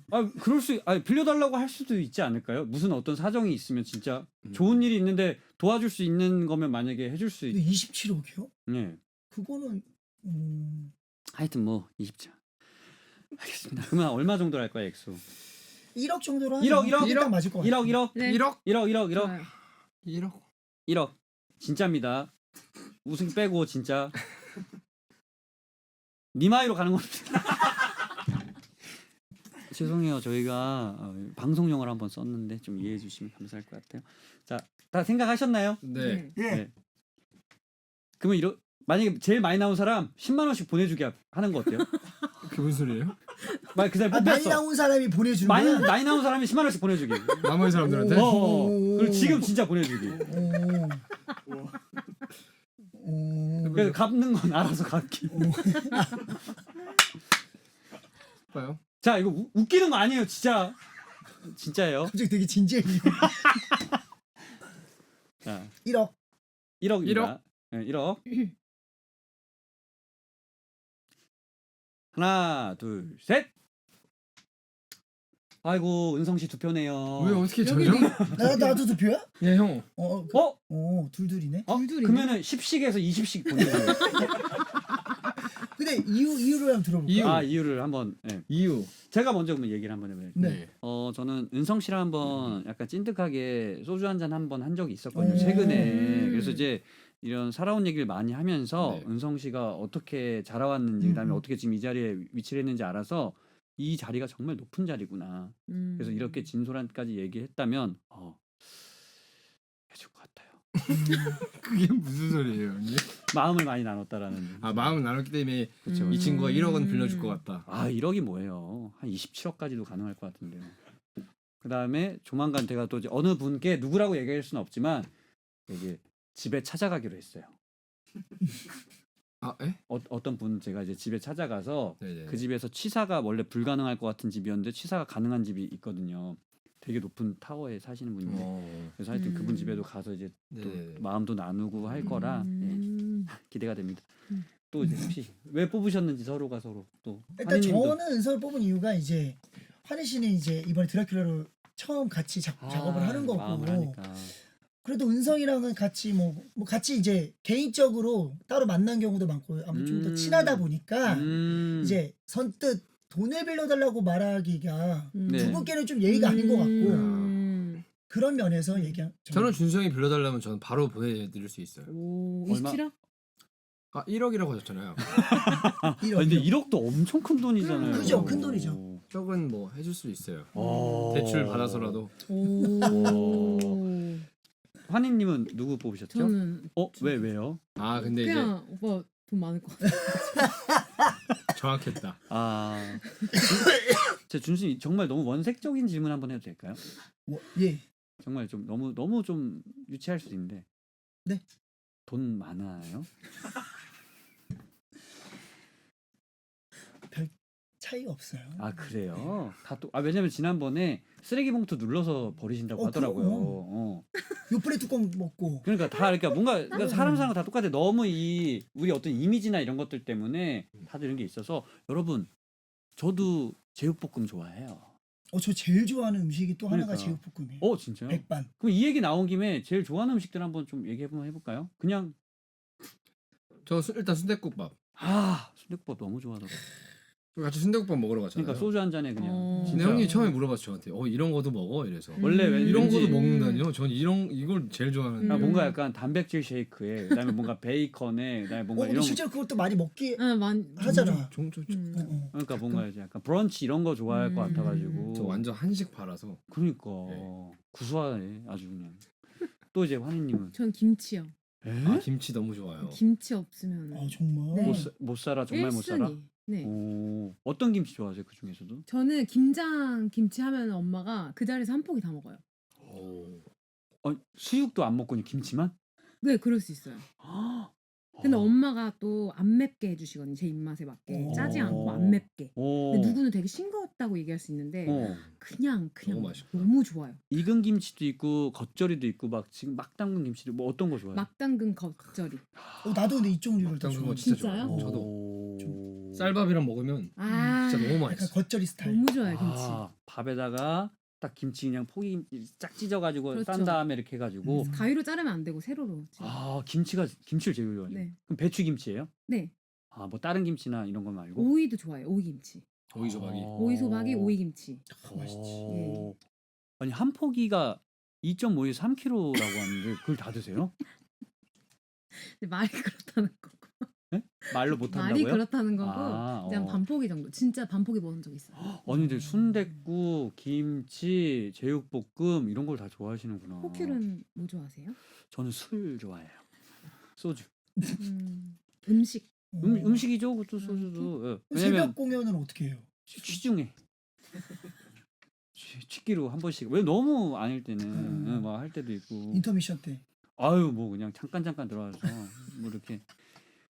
빌려달라고 할 수도 있지 않을까요? 무슨 어떤 사정이 있으면 진짜 좋은 일이 있는데 도와줄 수 있는 거면 만약에 해줄 수 근데 27억이요? 네. 그거는 하여튼 뭐 27. 알겠습니다. 그러면 얼마 정도 할 거야 액수? 1억 정도로 1억 딱 맞을 것 같아. 1억 네. 1억? 좋아요. 1억 진짜입니다. 웃음 빼고 진짜 니마이로 가는 겁니다. 죄송해요. 저희가 방송용어를 한번 썼는데 좀 이해해 주시면 감사할 것 같아요. 자, 다 생각하셨나요? 네. 예. 네. 그러면 만약에 제일 많이 나온 사람 10만 원씩 보내주게 하는 거 어때요? 그게 무슨 소리예요? 만약 그 사람 많이 뽑혔어. 나온 사람이 보내주는 거야? 많이 나온 사람이 10만 원씩 보내주기. 나머지 사람들한테? 그리고 지금 진짜 보내주기. 그래서 갚는 건 알아서 갚기. 봐요. 자, 이거 웃기는 거 아니에요, 진짜. 진짜예요. 갑자기 되게 진지해. 자, 1억. 1억입니다. 네, 1억. 하나, 둘, 셋. 아이고, 은성 씨 두 표네요. 왜 어떻게 저죠? 나도 투표야? 예, 형. 둘이네. 그러면은 10씩에서 20씩 보내줘요. 근데 이유를 한번 들어볼까? 이유를 한번. 네. 이유. 제가 먼저 그러면 얘기를 한번 해봐요. 네. 저는 은성 씨랑 한번 약간 찐득하게 소주 한 잔 한번 한 적이 있었거든요. 최근에. 그래서 이제 이런 살아온 얘기를 많이 하면서 은성 씨가 어떻게 자라왔는지 그다음에 어떻게 지금 이 자리에 위치를 했는지 알아서 이 자리가 정말 높은 자리구나. 그래서 이렇게 진솔한까지 얘기했다면 해줄 것 같아요. 그게 무슨 소리예요, 형님? 마음을 많이 나눴다라는. 마음을 나눴기 때문에 그쵸. 이 친구가 1억은 빌려줄 것 같다. 1억이 뭐예요? 한 27억까지도 가능할 것 같은데요. 그다음에 조만간 제가 또 이제 어느 분께 누구라고 얘기할 수는 없지만 이게 집에 찾아가기로 했어요. 예? 어떤 분 제가 이제 집에 찾아가서 네네. 그 집에서 취사가 원래 불가능할 것 같은 집이었는데 취사가 가능한 집이 있거든요. 되게 높은 타워에 사시는 분인데 그래서 하여튼 그분 집에도 가서 이제 또 마음도 나누고 할 거라 기대가 됩니다. 또 이제 혹시 왜 뽑으셨는지 서로가 서로 또 일단 환희님도. 저는 은서를 뽑은 이유가 이제 환희 씨는 이제 이번에 드라큘라로 처음 같이 작업을 하는 거고 마음을 하니까. 그래도 은성이랑은 같이 뭐 같이 이제 개인적으로 따로 만난 경우도 많고 아무튼 좀 더 친하다 보니까 이제 선뜻 돈을 빌려달라고 말하기가 네. 두 분께는 좀 예의가 아닌 것 같고 그런 면에서 얘기한 저는 준성이 빌려달라면 저는 바로 보내드릴 수 있어요. 오, 얼마? 27억? 1억이라고 하셨잖아요. 근데 1억도 엄청 큰 돈이잖아요. 그죠, 큰 돈이죠. 조금 뭐 해줄 수 있어요. 오. 대출 받아서라도. 환희님은 누구 뽑으셨죠? 저는 왜요? 근데 이제 그냥 오빠 돈 많을 것 같아. 정확했다. 제 준수님 정말 너무 원색적인 질문 한번 해도 될까요? 예. 정말 좀 너무 좀 유치할 수 있는데. 네. 돈 많아요? 별 차이가 없어요. 그래요? 왜냐면 지난번에 쓰레기 봉투 눌러서 버리신다고 하더라고요. 요플레 뚜껑 먹고. 그러니까 뭔가 사람 다 똑같아. 너무 우리 어떤 이미지나 이런 것들 때문에 다들 이런 게 있어서 여러분 저도 제육볶음 좋아해요. 저 제일 좋아하는 음식이 또 하나가 그러니까. 제육볶음이에요. 진짜요? 백반. 그럼 이 얘기 나온 김에 제일 좋아하는 음식들 한번 좀 해볼까요? 그냥 저 일단 순댓국밥. 순댓국밥 너무 좋아하더라고요. 같이 순댓국밥 먹으러 갔잖아요. 그러니까 소주 한 잔에 그냥. 근데 형이 처음에 물어봤어 저한테. 이런 것도 먹어? 이래서. 원래 이런 왠지 것도 먹는다니요? 전 이걸 제일 좋아하는. 뭔가 약간 단백질 쉐이크에 그다음에 뭔가 베이컨에 그다음에 뭔가 근데 이런 실제로 그것도 많이 먹기 많이 하잖아. 그러니까 뭔가 이제 약간 브런치 이런 거 좋아할 것 같아가지고. 저 완전 한식 팔아서. 그러니까 구수하네 아주 그냥. 또 이제 환희님은 전 김치요. 김치 너무 좋아요. 김치 없으면 정말. 네. 못 살아 정말 못 살아. 1순위. 네. 어떤 김치 좋아하세요? 그 중에서도? 저는 김장 김치 하면 엄마가 그 자리에서 한 포기 다 먹어요. 수육도 안 먹고 그냥 김치만? 네, 그럴 수 있어요. 근데 엄마가 또 안 맵게 해주시거든요. 제 입맛에 맞게. 짜지 않고 안 맵게. 근데 누구는 되게 싱거웠다고 얘기할 수 있는데 그냥 너무 맛있구나. 너무 좋아요. 익은 김치도 있고 겉절이도 있고 막 지금 막 담근 김치도 뭐 어떤 거 좋아해요? 막 담근 겉절이. 나도 근데 이쪽 류를 더 막 담근 좋아해. 거 진짜 진짜요? 좋아해요. 저도 좀 쌀밥이랑 먹으면 진짜 너무 약간 맛있어. 겉절이 스타일. 너무 좋아요, 김치. 밥에다가 딱 김치 그냥 포기 쫙 찢어가지고 그렇죠. 싼 다음에 이렇게 해가지고 가위로 자르면 안 되고 세로로. 김치를 제일 좋아해요. 네. 그럼 배추 김치예요? 네. 뭐 다른 김치나 이런 거 말고? 오이도 좋아해요. 오이김치. 오이 조박이. 오이 소박이, 오이김치. 맛있지. 예. 아니 한 포기가 2.5에서 3kg라고 하는데 그걸 다 드세요? 근데 말이 그렇다는 거고. 네? 말로 못 말이 한다고요? 그렇다는 거고. 그냥 반 포기 정도. 진짜 반 포기 먹은 적 있어요. 아니 근데 순댓국, 김치, 제육볶음 이런 걸 다 좋아하시는구나. 호킬은 뭐 좋아하세요? 저는 술 좋아해요. 소주. 음식. 음식이죠, 그것도 소주도. 예. 왜냐면 새벽 공연은 어떻게 해요? 취중에 취기로 한 번씩. 왜 너무 아닐 때는 뭐 할 때도 있고. 인터미션 때. 아유 뭐 그냥 잠깐 들어와서 뭐 이렇게.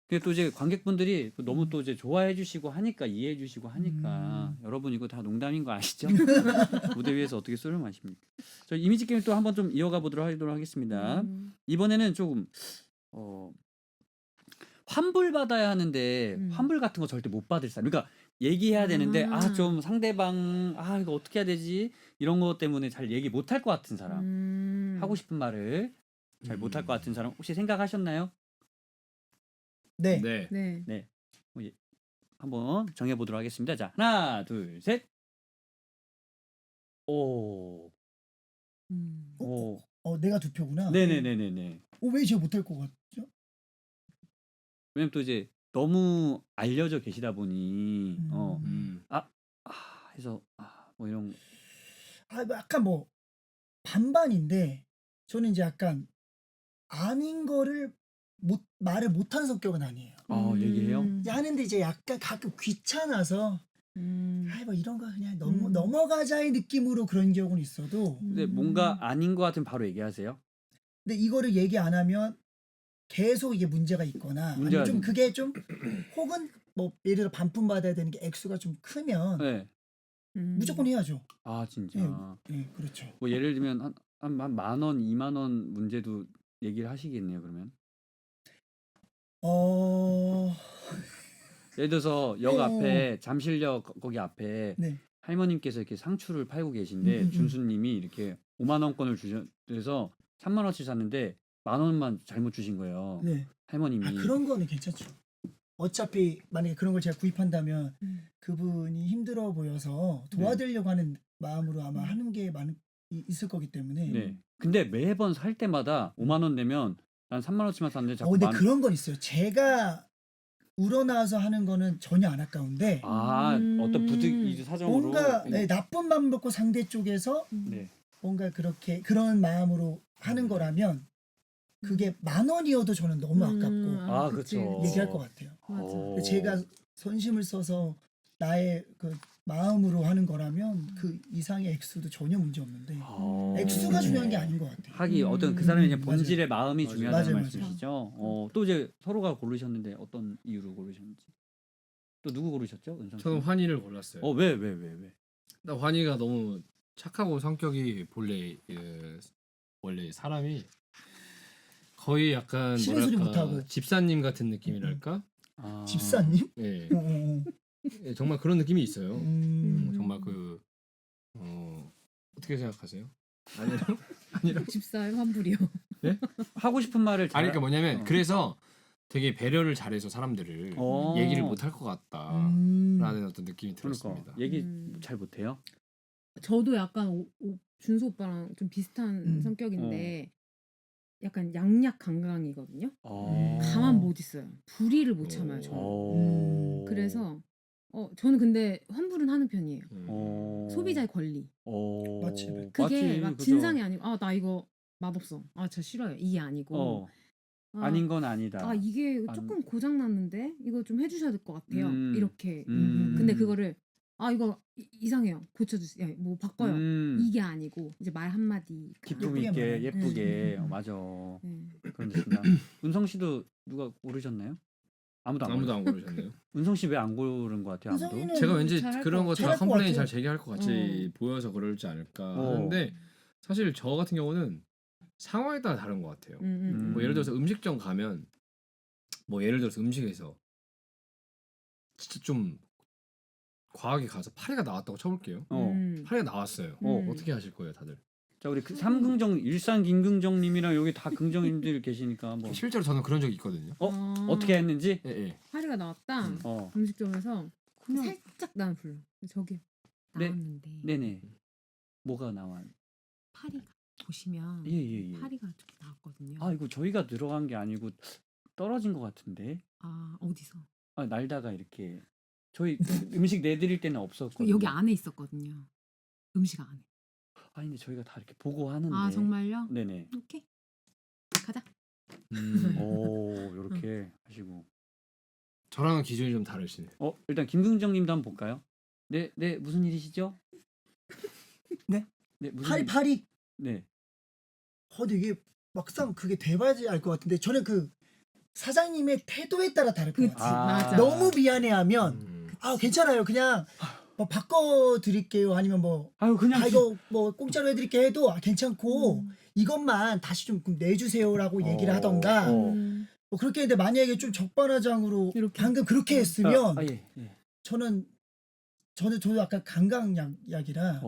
근데 또 이제 관객분들이 또 너무 또 이제 좋아해 주시고 하니까 이해해 주시고 하니까 여러분 이거 다 농담인 거 아시죠? 무대 위에서 어떻게 술을 마십니까? 저 이미지 게임 또 한번 좀 이어가 보도록 하겠습니다. 이번에는 조금 환불 받아야 하는데 환불 같은 거 절대 못 받을 사람. 그러니까 얘기해야 되는데 좀 상대방 이거 어떻게 해야 되지? 이런 거 때문에 잘 얘기 못 할 것 같은 사람. 하고 싶은 말을 잘 못 할 것 같은 사람 혹시 생각하셨나요? 네. 네. 한번 정해 보도록 하겠습니다. 자, 하나, 둘, 셋. 오. 내가 두 표구나. 네네네네네. 왜 제가 못할 것 같죠? 왜냐면 또 이제 너무 알려져 계시다 보니 해서 뭐 이런 약간 뭐 반반인데 저는 이제 약간 아닌 거를 말을 못하는 성격은 아니에요. 얘기해요? 하는데 이제 약간 가끔 귀찮아서 뭐 이런 거 그냥 넘어가자의 느낌으로 그런 경우는 있어도 근데 뭔가 아닌 것 같으면 바로 얘기하세요? 근데 이거를 얘기 안 하면 계속 이게 문제가 있거나 아니면 좀 그게 좀 혹은 뭐 예를 들어 반품 받아야 되는 게 액수가 좀 크면 네. 무조건 해야죠. 진짜. 네, 그렇죠. 뭐 예를 들면 한 10,000원, 20,000원 문제도 얘기를 하시겠네요, 그러면. 예를 들어서 역 앞에 잠실역 거기 앞에 네. 할머님께서 이렇게 상추를 팔고 계신데 준수님이 이렇게 5만 원권을 주셔서 3만 원치 샀는데 10,000원만 잘못 주신 거예요. 네. 할머님이. 그런 거는 괜찮죠. 어차피 만약에 그런 걸 제가 구입한다면 그분이 힘들어 보여서 도와드리려고 하는 마음으로 아마 하는 게 있을 거기 때문에. 네. 근데 매번 살 때마다 5만 원 내면 난 3만 원치만 샀는데 자꾸 근데 그런 건 있어요. 제가 우러나와서 하는 거는 전혀 안 아까운데 어떤 부득이 사정으로 뭔가 나쁜 마음 먹고 상대 쪽에서 뭔가 그런 마음으로 하는 거라면 그게 10,000원이어도 저는 너무 아깝고 그렇죠. 얘기할 것 같아요. 맞아. 제가 선심을 써서 나의 그 마음으로 하는 거라면 그 이상의 액수도 전혀 문제 없는데 액수가 중요한 게 아닌 것 같아요. 어떤 그 사람의 이제 본질의 마음이 맞아요. 중요하다는 맞아요. 말씀이시죠. 또 이제 서로가 고르셨는데 어떤 이유로 고르셨는지. 또 누구 고르셨죠? 은성 씨? 저는 환희를 골랐어요. 왜? 나 환희가 너무 착하고 성격이 원래 사람이 거의 약간 싫은 소리 못하고. 집사님 같은 느낌이랄까? 집사님? 예. 예, 정말 그런 느낌이 있어요. 정말 어떻게 생각하세요? 아니라 집사의 환불이요. 네? 하고 싶은 말을 그러니까 뭐냐면 그래서 되게 배려를 잘해서 사람들을 얘기를 못 할 것 같다라는 어떤 느낌이 들었습니다. 얘기 잘 못해요? 저도 약간 준수 오빠랑 좀 비슷한 성격인데 약간 양약 강강이거든요. 가만 못 있어요. 불의를 못 참아요. 저는. 그래서 저는 근데 환불은 하는 편이에요. 소비자의 권리. 맞지. 그게 막 그죠. 진상이 아니고 나 이거 맛없어. 저 싫어요. 이게 아니고 아닌 건 아니다. 이게 조금 고장 났는데 이거 좀 해주셔야 될 것 같아요. 이렇게. 음. 근데 그거를 이거 이상해요. 고쳐주세요. 뭐 바꿔요. 이게 아니고 이제 말 한마디. 기품 있게 예쁘게. 맞아. 그렇습니다. 은성 씨도 누가 고르셨나요? 아무도 안 고르셨네요. 은성 씨 왜 안 고른 것 같아요? 아무도? 은성이는 제가 왠지 잘할 그런 것 거 다 같아요. 컴플레인 잘 제기할 것 같이 어. 보여서 그럴지 않을까 하는데 사실 저 같은 경우는 상황에 따라 다른 것 같아요. 뭐 예를 들어서 음식점 가면 뭐 예를 들어서 음식에서 진짜 좀 과하게 가서 파리가 나왔다고 쳐볼게요. 파리가 나왔어요. 어떻게 하실 거예요, 다들? 자 우리 그 삼긍정 일산 김긍정님이랑 여기 다 긍정님들 계시니까 뭐 실제로 저는 그런 적이 있거든요. 어떻게 했는지? 예. 파리가 나왔다. 어. 음식점에서 그냥 살짝 나는 불러. 저기 네. 나왔는데 네네. 뭐가 나와? 파리가 보시면 예. 파리가 저기 나왔거든요. 이거 저희가 들어간 게 아니고 떨어진 것 같은데. 어디서? 날다가 이렇게 저희 음식 내드릴 때는 없었거든요. 여기 안에 있었거든요. 음식 안에. 근데 저희가 다 이렇게 보고 하는데. 정말요? 네네. 오케이. 가자. 요렇게 하시고. 저랑은 기준이 좀 다르시네. 일단 김긍정님도 한번 볼까요? 네, 무슨 일이시죠? 네? 네, 무슨 파리. 네. 근데 이게 막상 그게 돼봐야지 알 것 같은데 저는 그 사장님의 태도에 따라 다를 것 같아요. 맞아. 너무 미안해하면 괜찮아요. 그냥 뭐 바꿔드릴게요. 아니면 뭐 그냥 이거 뭐 공짜로 해드릴게 해도 괜찮고 이것만 다시 좀 내주세요라고 얘기를 하던가 뭐 그렇게 했는데 만약에 좀 적반하장으로 이렇게. 방금 그렇게 했으면 예. 저는 약간 강강약약이라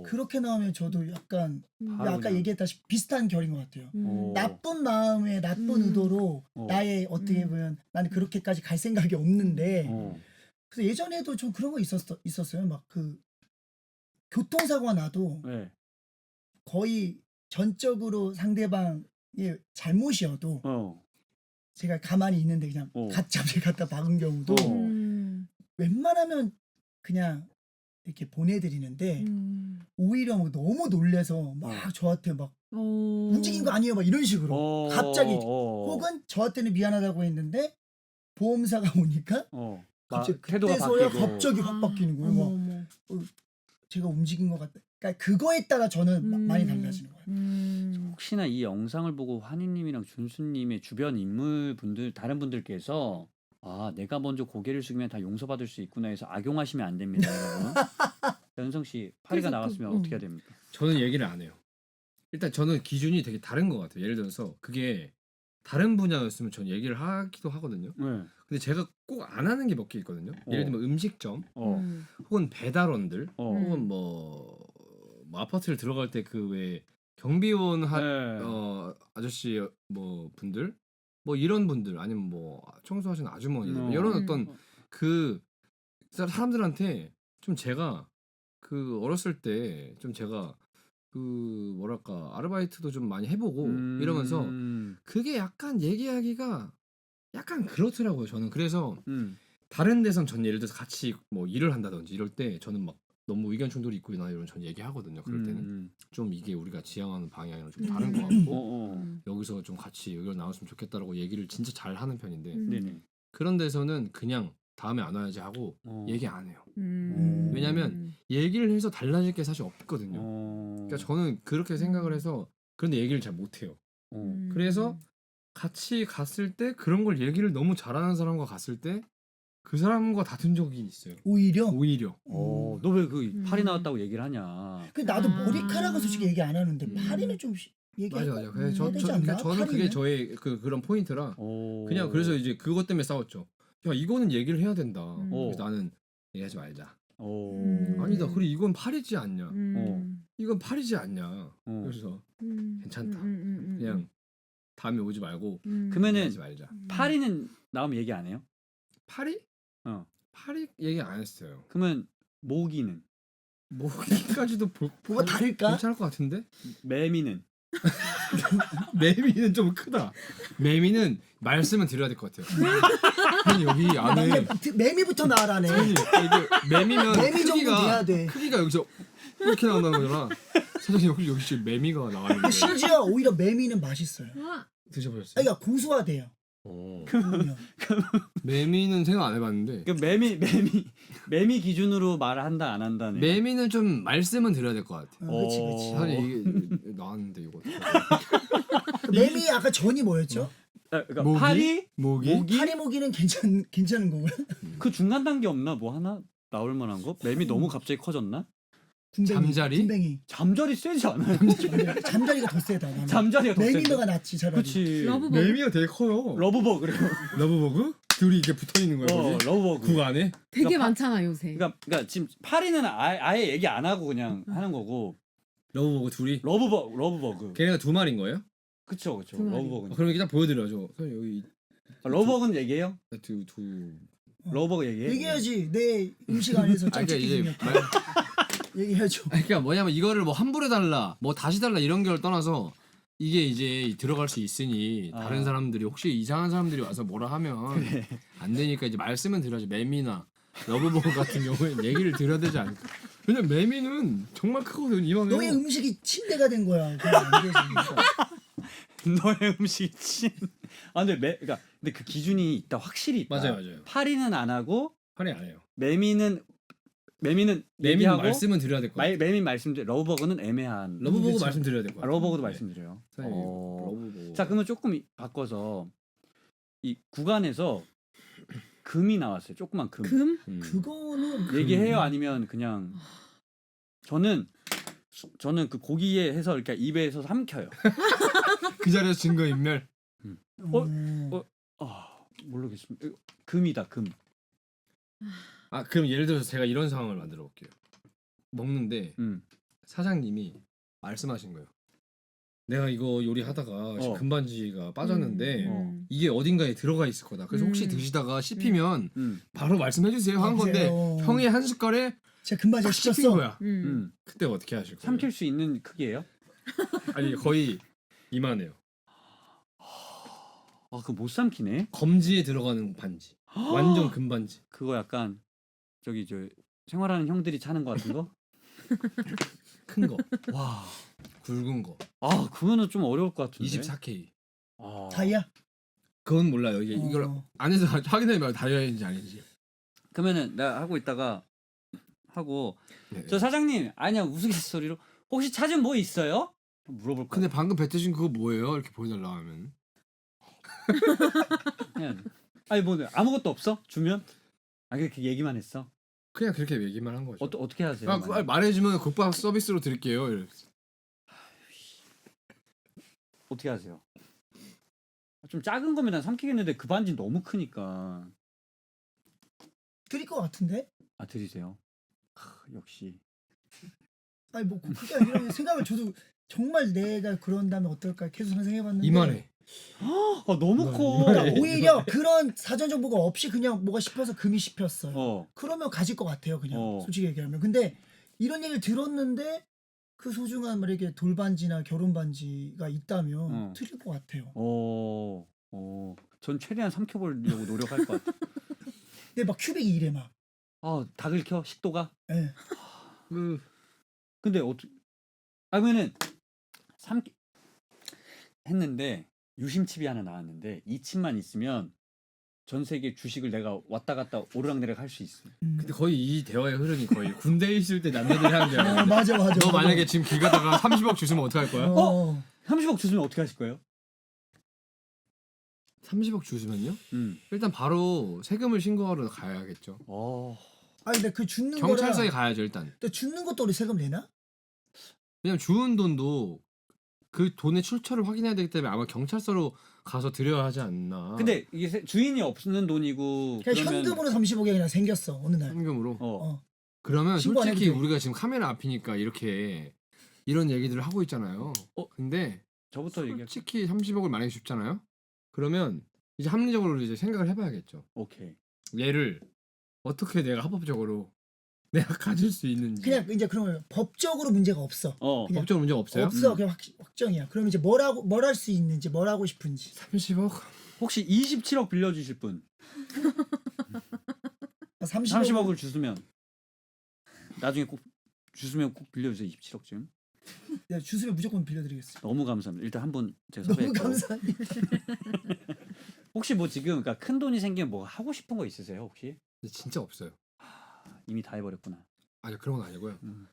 그렇게 나오면 저도 약간 바로 아까 그냥. 얘기했다시피 비슷한 결인 것 같아요. 오. 나쁜 마음에 나쁜 의도로 나의 어떻게 보면 나는 그렇게까지 갈 생각이 없는데 그래서 예전에도 좀 그런 거 있었어요. 막 그 교통사고가 나도 네. 거의 전적으로 상대방의 잘못이어도 제가 가만히 있는데 그냥 갓잡이 갖다 박은 경우도 웬만하면 그냥 이렇게 보내드리는데 오히려 뭐 너무 놀래서 막 저한테 막 움직인 거 아니에요 막 이런 식으로 갑자기 혹은 저한테는 미안하다고 했는데 보험사가 오니까 갑자기 태도가 그때서야 바뀌고. 갑자기 확 바뀌는 거예요. 막 제가 움직인 것 같다. 그러니까 그거에 따라 저는 많이 달라지는 거예요. 혹시나 이 영상을 보고 환희님이랑 준수님의 주변 인물분들 다른 분들께서 내가 먼저 고개를 숙이면 다 용서받을 수 있구나 해서 악용하시면 안 됩니다, 여러분. 연성 씨 파리가 나왔으면 어떻게 해야 됩니까? 저는 얘기를 안 해요. 일단 저는 기준이 되게 다른 것 같아요. 예를 들어서 그게 다른 분야였으면 전 얘기를 하기도 하거든요. 근데 제가 꼭 안 하는 게 몇 개 있거든요. 예를 들면 음식점, 혹은 배달원들, 혹은 뭐 아파트를 들어갈 때 그 왜 경비원 아저씨 뭐 분들, 뭐 이런 분들 아니면 뭐 청소하시는 아주머니들 이런 어떤 그 사람들한테 좀 제가 그 어렸을 때 좀 제가 그 뭐랄까 아르바이트도 좀 많이 해보고 이러면서 그게 약간 얘기하기가 약간 그렇더라고요. 저는 그래서 다른 데선 전 예를 들어서 같이 뭐 일을 한다든지 이럴 때 저는 막 너무 의견 충돌이 있거나 이런 전 얘기하거든요. 그럴 때는 좀 이게 우리가 지향하는 방향이랑 좀 다른 것 같고 여기서 좀 같이 의견 나눴으면 좋겠다라고 얘기를 진짜 잘 하는 편인데 그런 데서는 그냥 다음에 안 와야지 하고 얘기 안 해요. 왜냐면 얘기를 해서 달라질 게 사실 없거든요. 그러니까 저는 그렇게 생각을 해서 그런데 얘기를 잘 못해요. 그래서 같이 갔을 때 그런 걸 얘기를 너무 잘하는 사람과 갔을 때 그 사람과 다툰 적이 있어요. 오히려. 너 왜 그 파리 나왔다고 얘기를 하냐? 그 나도 머리카락은 솔직히 얘기 안 하는데 파리는 좀 얘기해야 맞아. 되지 않나? 저는 그게 저의 그런 포인트라 그냥 그래서 이제 그것 때문에 싸웠죠. 야 이거는 얘기를 해야 된다. 그래서 나는 얘기하지 말자. 아니다. 그래 이건 파리지 않냐? 이건 파리지 않냐? 그래서 괜찮다. 그냥 다음에 오지 말고 그러면은 얘기하지 말자. 파리는 나오면 얘기 안 해요? 파리? 파리 얘기 안 했어요. 그러면 모기는? 모기까지도 뭐가 다를까? 괜찮을 것 같은데? 매미는? 매미는 좀 크다. 매미는 말씀은 드려야 될 것 같아요. 아니 여기 안에 매미부터 나와라네. 아니, 이게 매미면 매미 정도 돼야 돼. 크기가 여기서 이렇게 나온다는 거잖아. 사장님 여기 지금 매미가 나왔는데. 심지어 오히려 매미는 맛있어요. 드셔보셨어요? 그러니까 고소하대요. 보면. 매미는 생각 안 해봤는데. 그 매미 기준으로 말한다 안 한다네. 매미는 좀 말씀은 드려야 될 것 같아. 그치. 사실 이게 나왔는데 이거. 매미 아까 전이 뭐였죠? 그러니까 모기? 파리, 모기? 파리 모기는 괜찮은 거고요. 그 중간 단계 없나? 뭐 하나 나올 만한 거? 매미 너무 갑자기 커졌나? 잠자리? 군뱅이. 잠자리 세지 않아요? 잠자리가 더 세다. 나는. 잠자리가 더 세다. 매미가 낫지 차라리. 그렇지. 러브버그. 매미가 되게 커요. 러브버그 그래요. 러브버그? 둘이 이렇게 붙어 있는 거예요. 거기? 러브버그. 국 안에? 되게 그러니까 많잖아 요새. 그러니까 지금 파리는 아예 얘기 안 하고 그냥 하는 거고 러브버그 둘이? 러브버그. 걔네가 두 마리인 거예요? 그쵸. 두 마리. 러브버그. 그럼 일단 보여드려줘. 여기 러브버그는 얘기해요? 두. 러브버그 얘기해? 얘기해야지. 내 음식 안에서 그러니까 짝짓기 이제 중이었다. 얘기해야죠. 그러니까 뭐냐면 이거를 뭐 환불해 달라, 뭐 다시 달라 이런 걸 떠나서 이게 이제 들어갈 수 있으니 다른 사람들이 혹시 이상한 사람들이 와서 뭐라 하면 안 되니까 이제 말씀은 드려야지. 매미나 러브버그 같은 경우에 얘기를 드려야 되지 않을까. 왜냐면 매미는 정말 크거든. 이만해요. 너의 음식이 침대가 된 거야. 그건 안 되지. 너의 음식이 침. 그러니까 근데 그 기준이 있다. 확실히 있다. 맞아요. 파리는 안 하고 파리 안 해요. 매미는 매미는 얘기하고 말씀은 드려야 될 것 같아요. 매미 말씀드려. 러브버그는 애매한. 러브버그 그렇죠. 말씀드려야 될 것 같아요. 러브버그도 네. 말씀드려요. 러브버그. 자, 그러면 조금 바꿔서 이 구간에서 금이 나왔어요. 조그만 금. 금? 그거는 얘기해요? 아니면 그냥 저는 그 고기에 해서 이렇게 입에서 삼켜요. 그 자리에서 증거인멸. 모르겠습니다. 금이다, 금. 그럼 예를 들어서 제가 이런 상황을 만들어 볼게요. 먹는데 사장님이 말씀하신 거예요. 내가 이거 요리하다가 지금 금반지가 빠졌는데 이게 어딘가에 들어가 있을 거다. 그래서 혹시 드시다가 씹히면 바로 말씀해 주세요 한 건데 형이 한 숟갈에 제가 금반지가 씹힌 씹혔어. 거야. 그때 어떻게 하실 거예요? 삼킬 수 있는 크기예요? 아니 거의 이만해요. 그거 못 삼키네. 검지에 들어가는 반지. 완전 금반지. 그거 약간 저기 생활하는 형들이 차는 거 같은 거? 큰 거. 와. 굵은 거. 그거는 좀 어려울 것 같은데. 24K. 다이아? 그건 몰라요. 이걸 안에서 확인해봐요. 다이아인지 아닌지. 그러면은 내가 하고 있다가 하고 네. 저 사장님 아니야 우스갯소리로 혹시 찾은 뭐 있어요? 물어볼 거야. 근데 방금 뱉으신 그거 뭐예요? 이렇게 보여달라 하면. 그냥 아니 뭐 아무것도 없어? 주면? 그렇게 얘기만 했어? 그냥 그렇게 얘기만 한 거죠. 어떻게 하세요? 말해주면 국밥 서비스로 드릴게요. 이랬어. 어떻게 하세요? 좀 작은 거면 난 삼키겠는데 그 반지 너무 크니까. 드릴 것 같은데? 드리세요. 역시. 아니 뭐 그게 아니라 생각을 저도 정말 내가 그런다면 어떨까 계속 상상해봤는데 이만해. 너무 커. 그러니까 오히려 그런 사전 정보가 없이 그냥 뭐가 씹혀서 금이 씹혔어요. 그러면 가질 것 같아요 그냥 솔직히 얘기하면. 근데 이런 얘기를 들었는데 그 소중한 이렇게 돌반지나 결혼 반지가 있다면 드릴 것 같아요. 전 최대한 삼켜보려고 노력할 것 같아. 근데 막 큐빅이 이래 막. 다 긁혀 식도가. 네. 근데 그러면은 했는데 유심칩이 하나 나왔는데 이 칩만 있으면 전 세계 주식을 내가 왔다 갔다 오르락내리락 할 수 있어. 근데 거의 이 대화의 흐름이 거의 군대에 있을 때 남자들이 하는 대화. 맞아. 너 만약에 지금 길 가다가 30억 주시면 어떡할 거야? 30억 주시면 어떻게 하실 거예요? 30억 주시면요? 일단 바로 세금을 신고하러 가야겠죠. 근데 그 죽는 경찰서에 가야죠 일단. 또 죽는 것도 우리 세금 내나? 왜냐면 주운 돈도 그 돈의 출처를 확인해야 되기 때문에 아마 경찰서로 가서 드려야 하지 않나. 근데 이게 주인이 없는 돈이고 그냥 현금으로 30억이 그냥 생겼어 어느 날. 현금으로. 그러면 신고 안 솔직히 해도 돼. 우리가 지금 카메라 앞이니까 이렇게 이런 얘기들을 하고 있잖아요. 근데 저부터 얘기할게요. 솔직히 30억을 만약에 줍잖아요. 그러면 이제 합리적으로 이제 생각을 해봐야겠죠. 오케이. 얘를 어떻게 내가 합법적으로 내가 가질 수 있는지. 그냥 이제 그러면 법적으로 문제가 없어. 그냥 법적 문제 없어요? 없어. 그냥 확정이야. 그럼 이제 뭘 할 수 있는지 뭘 하고 싶은지. 30억? 혹시 27억 빌려주실 분? 30억을 30억을 주시면 나중에 꼭 주시면 꼭 빌려주세요. 27억쯤. 네, 주스를 무조건 빌려드리겠습니다. 너무 감사합니다. 일단 한 분 제가 너무 섭외했고. 감사합니다. 혹시 뭐 지금 그러니까 큰 돈이 생기면 뭐 하고 싶은 거 있으세요 혹시? 근데 진짜 없어요. 이미 다 해버렸구나. 아니 그런 건 아니고요. 음.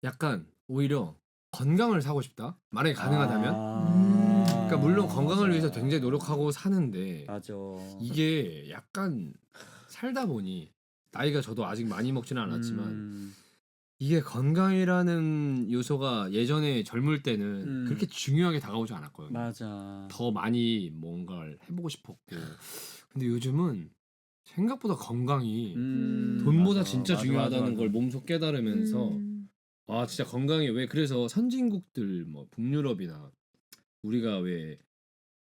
약간 오히려 건강을 사고 싶다. 만약에 가능하다면. 아. 그러니까 물론 건강을 맞아. 위해서 굉장히 노력하고 사는데 맞아. 이게 약간 살다 보니 나이가 저도 아직 많이 먹지는 않았지만 음. 이게 건강이라는 요소가 예전에 젊을 때는 음. 그렇게 중요하게 다가오지 않았거든요. 맞아. 더 많이 뭔가를 해보고 싶었고 근데 요즘은 생각보다 건강이 돈보다 맞아. 진짜 맞아, 중요하다는 맞아, 맞아. 걸 몸소 깨달으면서 아 진짜 건강이 왜 그래서 선진국들 뭐 북유럽이나 우리가 왜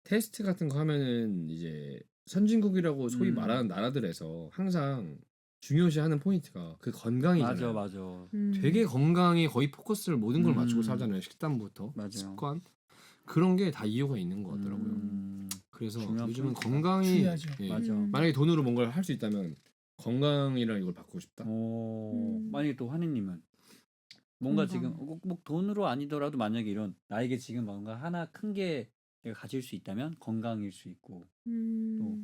테스트 같은 거 하면은 이제 선진국이라고 소위 말하는 나라들에서 항상 중요시하는 포인트가 그 건강이잖아요. 맞아. 되게 건강에 거의 포커스를 모든 걸 맞추고 살잖아요. 식단부터 맞아요. 습관 그런 게 다 이유가 있는 것 같더라고요. 그래서 중요한 요즘은 포인트다. 건강이 중요하죠. 예, 맞아. 만약에 돈으로 뭔가를 할 수 있다면 건강이랑 이걸 바꾸고 싶다. 만약에 또 환희님은 뭔가 건강. 지금 뭐 돈으로 아니더라도 만약에 이런 나에게 지금 뭔가 하나 큰 게 내가 가질 수 있다면 건강일 수 있고 또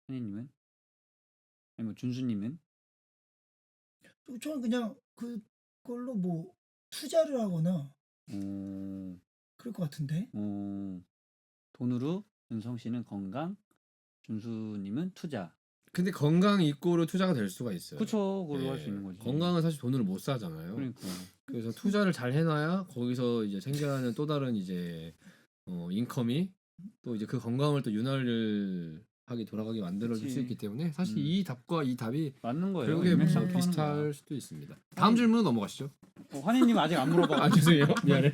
환희님은 아니 뭐 준수님은 저는 그냥 그걸로 뭐 투자를 하거나 그럴 것 같은데. 돈으로 윤성 씨는 건강, 준수님은 투자. 근데 건강 이꼬로 투자가 될 수가 있어요. 그쵸, 그걸로 예, 할 수 있는 거지. 건강은 사실 돈으로 못 사잖아요. 그러니까. 그래서 투자를 잘 해놔야 거기서 이제 생겨나는 또 다른 이제 인컴이 또 이제 그 건강을 또 윤활을 하게 돌아가게 만들어줄 수 그치. 있기 때문에 사실 이 답과 이 답이 맞는 거예요. 결국에 뭐 일맥상통하는 비슷할 거야. 수도 있습니다. 다음 질문 넘어가시죠. 환희님 아직 안 물어봐. 아 죄송해요. 미안해.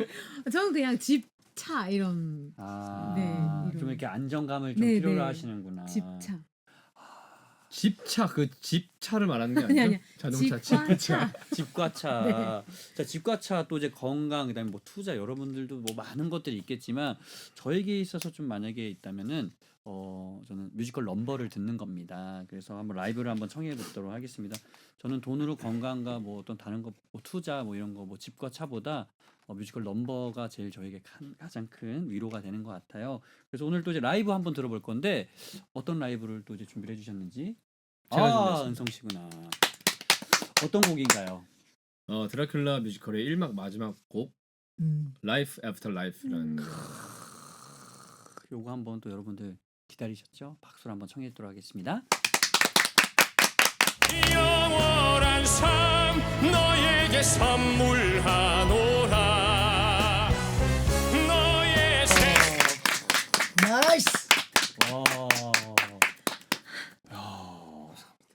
저는 그냥 집, 차 이런 네, 좀 이런. 이렇게 안정감을 좀 네, 필요로 네. 하시는구나. 집, 차. 집차 그 집차를 말하는 게 아니죠? 아니야. 자동차 집과 차. 집과 차. 네. 자, 집과 차 또 이제 건강 그다음에 뭐 투자 여러분들도 뭐 많은 것들이 있겠지만 저에게 있어서 좀 만약에 있다면은 저는 뮤지컬 넘버를 듣는 겁니다. 그래서 한번 라이브를 한번 청해 보도록 하겠습니다. 저는 돈으로 건강과 뭐 어떤 다른 거 뭐 투자 뭐 이런 거 뭐 집과 차보다 뮤지컬 넘버가 제일 저에게 가장 큰 위로가 되는 것 같아요. 그래서 오늘 또 이제 라이브 한번 들어볼 건데 어떤 라이브를 또 이제 준비를 해주셨는지 제가 준비했습니다. 은성 씨구나. 어떤 곡인가요? 드라큘라 뮤지컬의 1막 마지막 곡 Life After Life라는 요거 한번 또 여러분들 기다리셨죠? 박수로 한번 청해 듣도록 하겠습니다. 영원한 삶 너에게 선물하노라 너의 생 나이스.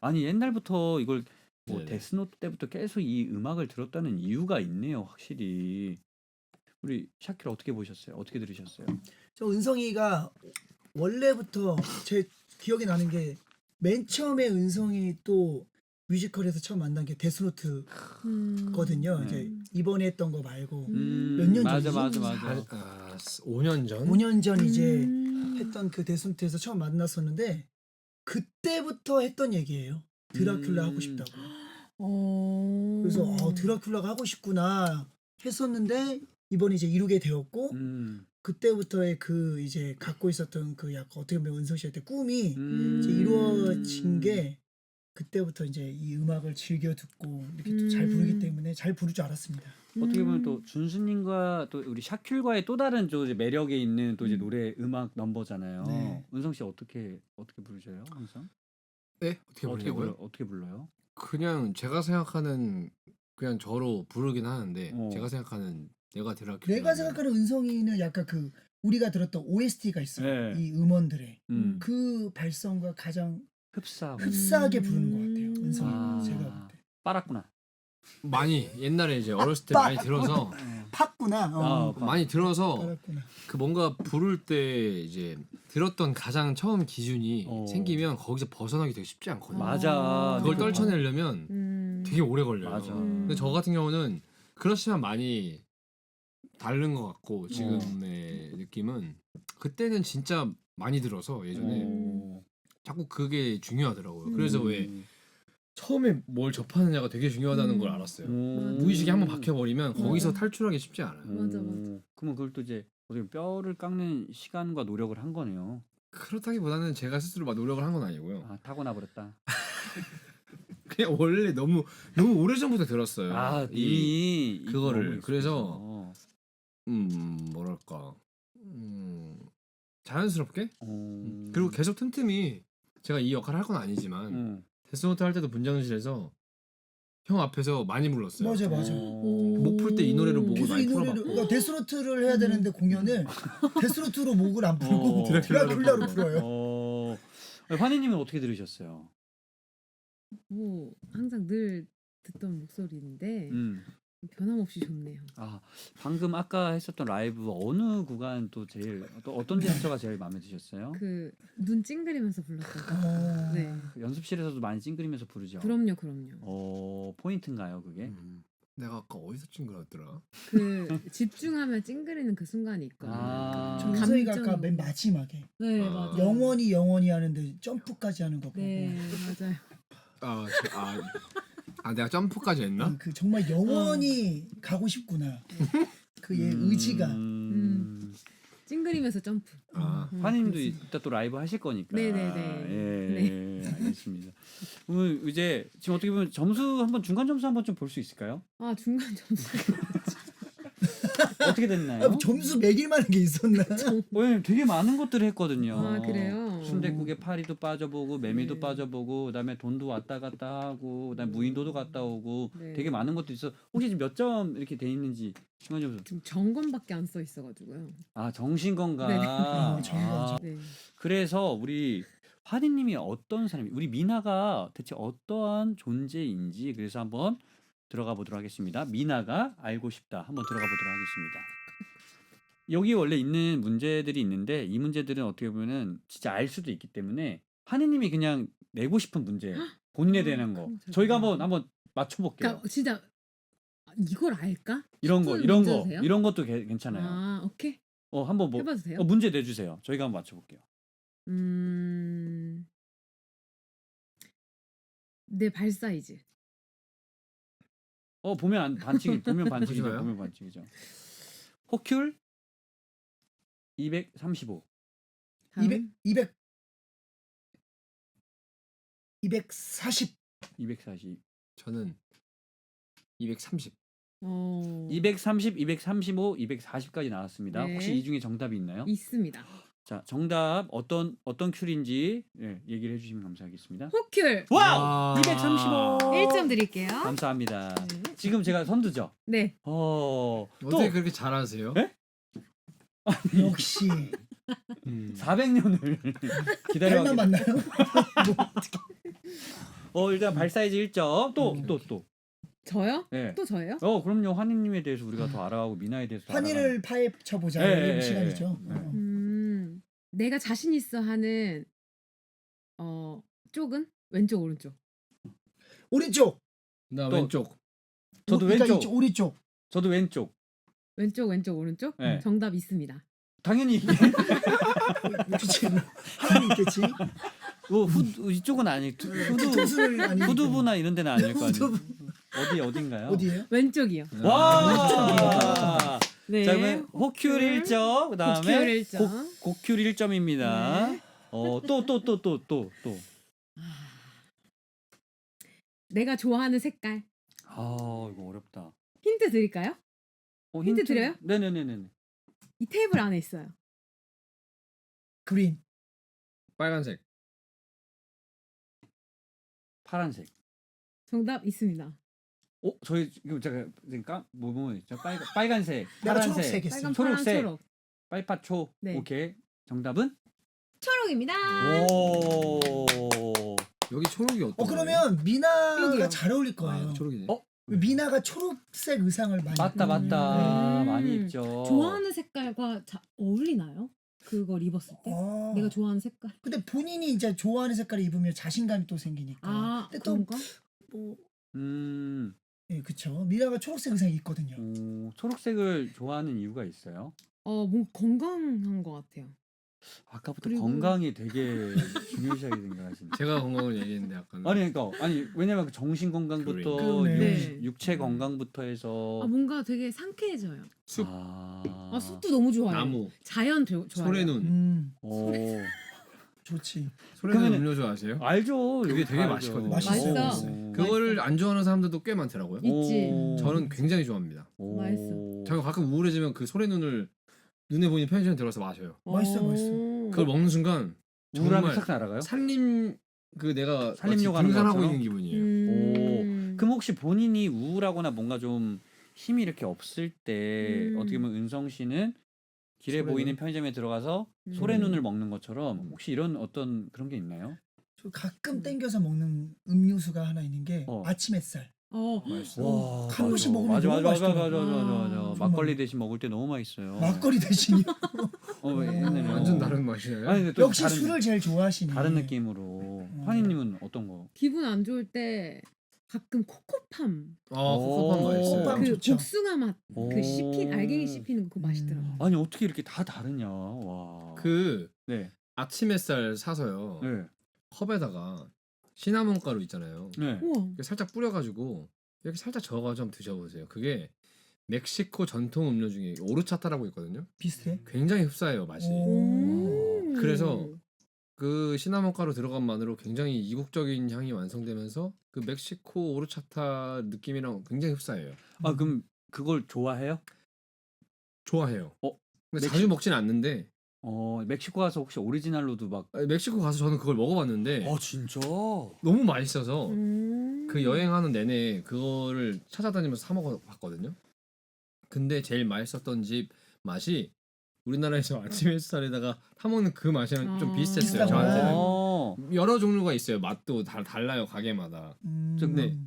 아니 옛날부터 이걸 뭐 네네. 데스노트 때부터 계속 이 음악을 들었다는 이유가 있네요, 확실히. 우리 샤키라 어떻게 보셨어요? 어떻게 들으셨어요? 저 은성이가 원래부터 제 기억이 나는 게 맨 처음에 은성이 또 뮤지컬에서 처음 만난 게 데스노트거든요. 이제 이번에 했던 거 말고 몇 년 맞아, 전이지? 맞아. 5년 전? 5년 전 이제 했던 그 데스노트에서 처음 만났었는데 그때부터 했던 얘기예요. 드라큘라 하고 싶다고. 그래서 드라큘라가 하고 싶구나 했었는데 이번에 이제 이루게 되었고 그때부터의 그 이제 갖고 있었던 그 약간 어떻게 보면 은성 씨한테 꿈이 이제 이루어진 게 그때부터 이제 이 음악을 즐겨 듣고 이렇게 또 잘 부르기 때문에 잘 부를 줄 알았습니다. 어떻게 보면 또 준수님과 또 우리 샤큘과의 또 다른 또 이제 매력에 있는 또 이제 노래 음악 넘버잖아요. 네. 은성 씨 어떻게 부르셔요, 항상? 네? 어떻게 부르냐고요? 어떻게 불러요? 그냥 제가 생각하는 그냥 저로 부르긴 하는데 어. 제가 생각하는 내가 드라큘라 내가 생각하는 은성이는 약간 그 우리가 들었던 OST가 있어요. 네. 이 음원들의 그 그 발성과 가장 흡사하고 흡사하게 부르는 것 같아요. 은성이 아. 제가 볼 때. 빨았구나. 많이 옛날에 이제 어렸을 때 많이 들어서 팠구나. 많이 들어서 빨았구나. 그 뭔가 부를 때 이제 들었던 가장 처음 기준이 생기면 거기서 벗어나기 되게 쉽지 않거든요. 맞아. 그걸 그거 떨쳐내려면 되게 오래 걸려요. 맞아. 근데 저 같은 경우는 그렇지만 많이 다른 것 같고 지금의 느낌은 그때는 진짜 많이 들어서 예전에 자꾸 그게 중요하더라고요. 그래서 왜 처음에 뭘 접하느냐가 되게 중요하다는 걸 알았어요. 무의식에 한번 박혀버리면 거기서 탈출하기 쉽지 않아요. 맞아. 그러면 그걸 또 이제 어떻게 뼈를 깎는 시간과 노력을 한 거네요. 그렇다기보다는 제가 스스로 막 노력을 한 건 아니고요. 아, 타고나 버렸다. 그냥 원래 너무 오래전부터 들었어요. 아, 이 이미 그거를. 이거 그래서 뭐랄까 자연스럽게 그리고 계속 틈틈이 제가 이 역할을 할 건 아니지만 데스노트 할 때도 분장실에서 형 앞에서 많이 불렀어요. 맞아. 목 풀 때 이 노래를 목을 계속 많이 이 노래를 풀어봤고 그러니까 데스노트를 해야 되는데 공연을 데스노트로 목을 안 풀고 드라큘라로 풀어요. 환희님은 어떻게 들으셨어요? 뭐 항상 늘 듣던 목소리인데 음. 변함없이 좋네요. 아, 방금 아까 했었던 라이브 어느 구간 또 제일 어떤 제스처가 제일 마음에 드셨어요? 그 눈 찡그리면서 불렀던 거. 네. 연습실에서도 많이 찡그리면서 부르죠. 그럼요. 포인트인가요, 그게? 내가 아까 어디서 찡그렸더라? 그 집중하면 찡그리는 그 순간이 있거든요. 아. 정서이가 아까 맨 마지막에 네, 아. 맞아요. 영원히 하는데 점프까지 하는 거 보고 네, 맞아요. 내가 점프까지 했나? 그 정말 영원히 가고 싶구나. 그의 의지가 찡그리면서 점프. 환희님도 이따 또 라이브 하실 거니까. 네네네. 알겠습니다. 그러면 이제 지금 어떻게 보면 점수 한번 중간 점수 한번 좀 볼 수 있을까요? 아 중간 점수. 어떻게 됐나요? 점수 매길 만한 게 있었나? 왜냐면 되게 많은 것들을 했거든요. 아 그래요? 순댓국에 파리도 빠져보고 메밀도 네. 빠져보고 그다음에 돈도 왔다 갔다 하고 그다음에 무인도도 갔다 오고 네. 되게 많은 것도 있어. 혹시 지금 몇 점 이렇게 돼 있는지 중간 점수. 지금 점검밖에 안 써 있어가지고요. 아, 정신 건강. 네. 정말. 네. 그래서 우리 환희님이 어떤 사람이, 우리 미나가 대체 어떠한 존재인지 그래서 한번 들어가 보도록 하겠습니다. 미나가 알고 싶다. 한번 들어가 보도록 하겠습니다. 여기 원래 있는 문제들이 있는데 이 문제들은 어떻게 보면은 진짜 알 수도 있기 때문에 환희님이 그냥 내고 싶은 문제, 본인에 대한 거. 그럼 잘 저희가 모르겠네. 한번 맞춰볼게요. 그러니까 진짜 이걸 알까? 이런 거, 싶은 이런 거, 문제세요? 이런 것도 괜찮아요. 아 오케이. 한번 뭐 해봐도 돼요? 문제 내주세요. 저희가 한번 맞춰볼게요. 내 발 사이즈. 보면 반칙이죠. 보지 마요. 보면 반칙이죠. 호큐 235. 다음. 240. 240. 저는 230. 230, 235, 240까지 나왔습니다. 네. 혹시 이 중에 정답이 있나요? 있습니다. 자, 정답 어떤 큐인지 얘기를 해주시면 감사하겠습니다. 호큐. 와우! 와. 235. 1점 드릴게요. 감사합니다. 네. 지금 제가 선두죠. 네. 어떻게 그렇게 잘하세요? 네? 역시 400년을 기다려. 발만 맞나요? 일단 발 사이즈 1점. 또. 저요? 네. 또 저예요? 그럼요. 환희님에 대해서 우리가 더 알아가고 미나에 대해서 더 환희를 파헤쳐 보자. 네, 이런 네, 시간이죠. 네. 내가 자신 있어 하는 쪽은 왼쪽 오른쪽. 오른쪽. 나 또- 왼쪽. 저도 그러니까 왼쪽. 이쪽, 오른쪽. 저도 왼쪽. 왼쪽 오른쪽? 네. 정답 있습니다. 당연히 그렇지. 하나는 있겠지. 이쪽은 아니. 투수를 아니. 후두부나 이런 데는 아닐 거 아니에요. 후두부. 어딘가요? 어디예요? 왼쪽이요. 와! 네. 자, 그러면 호큐 1점, 그다음에 호큐 1점. 고큐 1점입니다. 네. 또. 내가 좋아하는 색깔. 이거 어렵다. 힌트 드릴까요? 힌트 드려요? 네네네네. 이 테이블 안에 있어요. 그린. 빨간색. 파란색. 정답 있습니다. 저희 지금 제가 뭐 있죠? 빨간색, 내가 파란색, 초록색 했어. 빨간 초록색. 파란 초록. 빨파초. 네. 오케이. 정답은? 초록입니다. 오. 여기 초록이 어떤 그러면 미나가 여기요. 잘 어울릴 거예요. 거예요? 초록이네. 미나가 초록색 의상을 많이 맞다. 많이 입죠. 좋아하는 색깔과 어울리나요? 그걸 입었을 때? 내가 좋아하는 색깔. 근데 본인이 이제 좋아하는 색깔을 입으면 자신감이 또 생기니까. 근데 또 그런가? 뭐 예, 그쵸. 미나가 초록색 의상이 있거든요. 초록색을 좋아하는 이유가 있어요? 뭔가 건강한 것 같아요. 아까부터 그리고- 건강이 되게 중요시하게 생각하시네. 제가 건강을 얘기했는데 약간 아니 그러니까 왜냐면 그 정신 건강부터 그러네. 육체 건강부터 해서 뭔가 되게 상쾌해져요. 숲, 숲도 너무 좋아요. 나무, 자연 좋아요. 소래눈. 오. 좋지. 소래눈 그러면은- 음료수 아세요? 알죠. 그게 되게 알죠. 맛있거든요. 맛있어. 그거를 안 좋아하는 사람들도 꽤 많더라고요. 있지. 저는 굉장히 좋아합니다. 맛있어. 저는 가끔 우울해지면 그 소래눈을 눈에 보이는 편의점 들어서 마셔요. 맛있어, 맛있어. 그걸 먹는 순간 우울함이 정말 싹 날아가요? 산림 그 내가 산림욕 마치 하는 등산하고 것처럼? 있는 기분이에요. 그럼 혹시 본인이 우울하거나 뭔가 좀 힘이 이렇게 없을 때 어떻게 보면 은성 씨는 길에 소래눈? 보이는 편의점에 들어가서 소래눈을 먹는 것처럼 혹시 이런 어떤 그런 게 있나요? 저 가끔 땡겨서 먹는 음료수가 하나 있는 게 아침 햇살. 맛있어. 한 번씩 먹으면 맞아, 너무 맞아, 맛있더라고. 맞아. 정말. 막걸리 대신 먹을 때 너무 맛있어요. 막걸리 대신이요. 옛날에 완전 다른 맛이에요. 아니, 근데 또 역시 다른, 술을 제일 좋아하시네. 다른 느낌으로. 환희님은 어떤 거? 기분 안 좋을 때 가끔 코코팜 코코팜 맛있어요. 코코팜 그 좋죠. 복숭아 맛 그 씹힌 알갱이 씹히는 거 그거 맛있더라고. 아니 어떻게 이렇게 다 다르냐? 와. 그 네. 아침 햇살 사서요. 네. 컵에다가 시나몬 가루 있잖아요. 네. 우와. 이렇게 살짝 뿌려가지고 이렇게 살짝 저어가지고 한번 드셔보세요. 그게 멕시코 전통 음료 중에 오르차타라고 있거든요. 비슷해. 굉장히 흡사해요 맛이. 그래서 그 시나몬 가루 들어간 만으로 굉장히 이국적인 향이 완성되면서 그 멕시코 오르차타 느낌이랑 굉장히 흡사해요. 아 그럼 그걸 좋아해요? 좋아해요. 근데 멕시- 자주 먹진 않는데 멕시코 가서 혹시 오리지널로도 막 멕시코 가서 저는 그걸 먹어봤는데 진짜? 너무 맛있어서 음. 그 여행하는 내내 그거를 찾아다니면서 사 먹어봤거든요. 근데 제일 맛있었던 집 맛이 우리나라에서 아침 햇살에다가 타 먹는 그 맛이랑 좀 비슷했어요. 비슷한 저한테는 어. 여러 종류가 있어요. 맛도 달라요 가게마다. 근데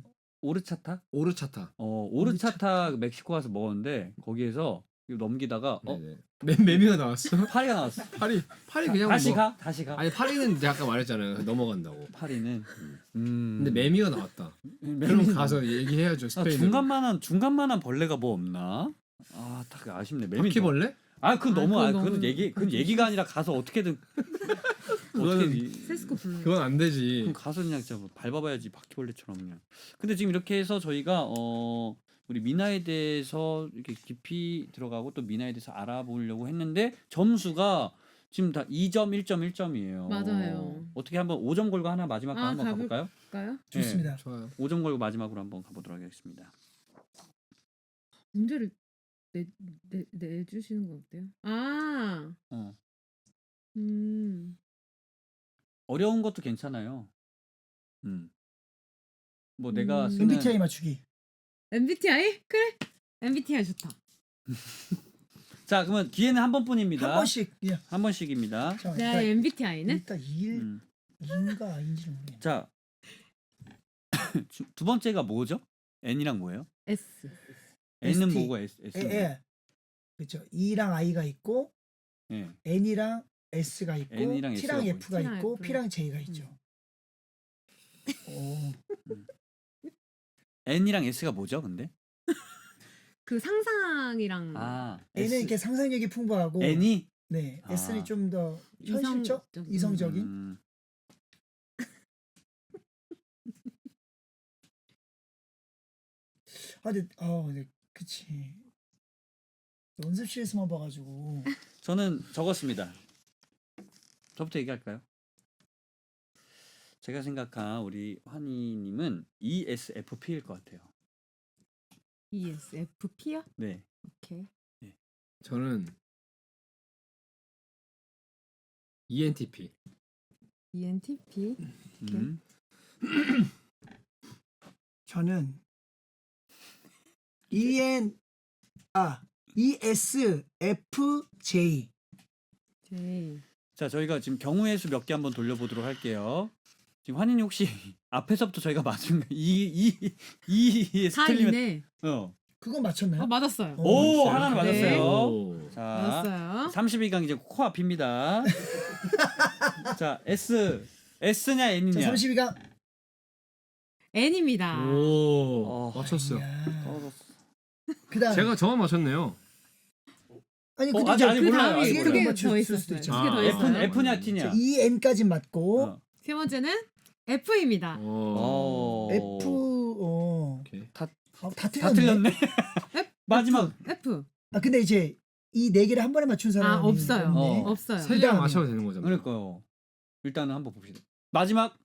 오르차타? 오르차타. 오르차타 멕시코 가서 먹었는데 거기에서 이거 넘기다가 네네. 매미가 나왔어? 파리가 나왔어. 파리 그냥 다시 뭐. 가? 다시 가? 아니 파리는 내가 아까 말했잖아요. 넘어간다고. 파리는 근데 매미가 나왔다. 그럼 가서 얘기해야죠. 스페인어로. 중간만한 벌레가 뭐 없나? 딱 아쉽네. 매미. 바퀴벌레? 그건 너무 그건 그건 너무- 그건 얘기가 아니라 가서 어떻게든 그거는 세스코 블루. 그건 안 되지. 그럼 가서 그냥 진짜 뭐 밟아봐야지 바퀴벌레처럼 그냥. 근데 지금 이렇게 해서 저희가 우리 미나에 대해서 이렇게 깊이 들어가고 또 미나에 대해서 알아보려고 했는데 점수가 지금 다 2점, 1점, 1점이에요. 맞아요. 어떻게 한번 5점 걸고 하나 마지막 거 한번 가볼까요? 가요? 좋습니다. 좋아요. 5점 걸고 마지막으로 한번 가보도록 하겠습니다. 문제를 내주시는 건 어때요? 어. 음. 어려운 것도 괜찮아요. 뭐 내가 쓰는 MBTI 맞추기. MBTI? 그래. MBTI 좋다. 자 그러면 기회는 한 번뿐입니다. 한 번씩. 예. 한 번씩입니다. 자, 내 MBTI는 일단 1 음. 인가 아닌지 모르겠네. 자 두 번째가 뭐죠? N이랑 뭐예요? S. N은 ST. 뭐고 S는? 예. 그렇죠. E랑 I가 있고 예. N이랑 S가 있고 N이랑 T랑 S가 F가 T랑 있고 F. P랑 J가 있죠. N이랑 S가 뭐죠? 근데 그 상상이랑 N은 이렇게 상상력이 풍부하고 N이 네, 아. S는 좀 더 현실적, 이성적. 이성적인. 네, 그치. 연습실에서만 봐가지고. 저는 적었습니다. 저부터 얘기할까요? 제가 생각한 우리 환희님은 ESFP일 것 같아요. ESFP야? 네. 오케이. 저는 ENTP. ENTP. 음. 저는 ESFJ. J. 자, 저희가 지금 경우의 수 몇 개 한번 돌려보도록 할게요. 지금 환희님 혹시 앞에서부터 저희가 맞은 거 다 틀리면 이네. 그건 맞췄나요? 맞았어요. 오, 맞았어요? 하나는 네. 맞았어요. 오. 자, 맞았어요. 32강 이제 코앞입니다. 자, S냐 자, N이냐? 32강. N입니다. 오. 맞췄어. 그다음 제가 저만 맞췄네요. 아니 근데 아니, 이제 아니, 그 몰라요. 다음에 아직 그게 몰라요. 맞출 더 수도 있었어요. 있잖아. 그게 더 있어요. F냐 T냐? 이 N까지 맞고 어. 세 번째는 F입니다. F 오케이. 다 다 틀렸네. 틀렸네. 마지막 F. 근데 이제 이 네 개를 한 번에 맞춘 사람이 없어요. 없네. 없어요. 세 개만 그다음에. 마셔도 되는 거잖아요. 그러니까요. 일단은 한번 봅시다. 마지막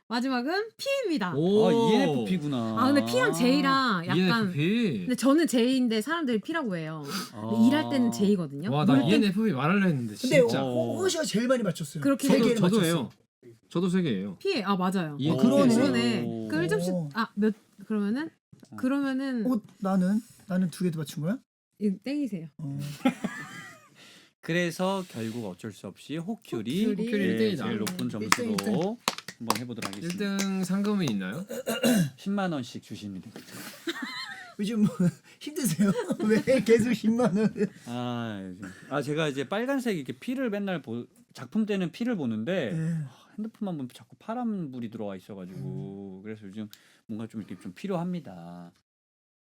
마지막은 P입니다. ENFP구나. 근데 P랑 J랑 약간 ENFP. 근데 저는 J인데 사람들이 P라고 해요. 근데 일할 때는 J거든요. 와, 나 놀 땐 ENFP 말하려 했는데 근데 진짜. 호시가 제일 많이 맞췄어요. 그렇게 세 저도- 개를 저도 맞췄어요. 해요. 저도 세 개예요. P 맞아요. ENFP. 그러네. 그럼 1점씩 몇 그러면은 나는 두 개도 맞춘 거야? 이거 땡이세요. 그래서 결국 어쩔 수 없이 호큐리 호큐리 예, 1등이다. 제일 높은 점수로 1등. 한번 해보도록 하겠습니다. 1등 상금이 있나요? 10만 원씩 주십니다. 요즘 뭐 힘드세요? 왜 계속 10만 원? 제가 이제 빨간색 이렇게 피를 맨날 작품 때는 피를 보는데 네. 핸드폰만 보면 자꾸 파란불이 들어와 있어가지고 그래서 요즘 뭔가 좀 이렇게 좀 필요합니다.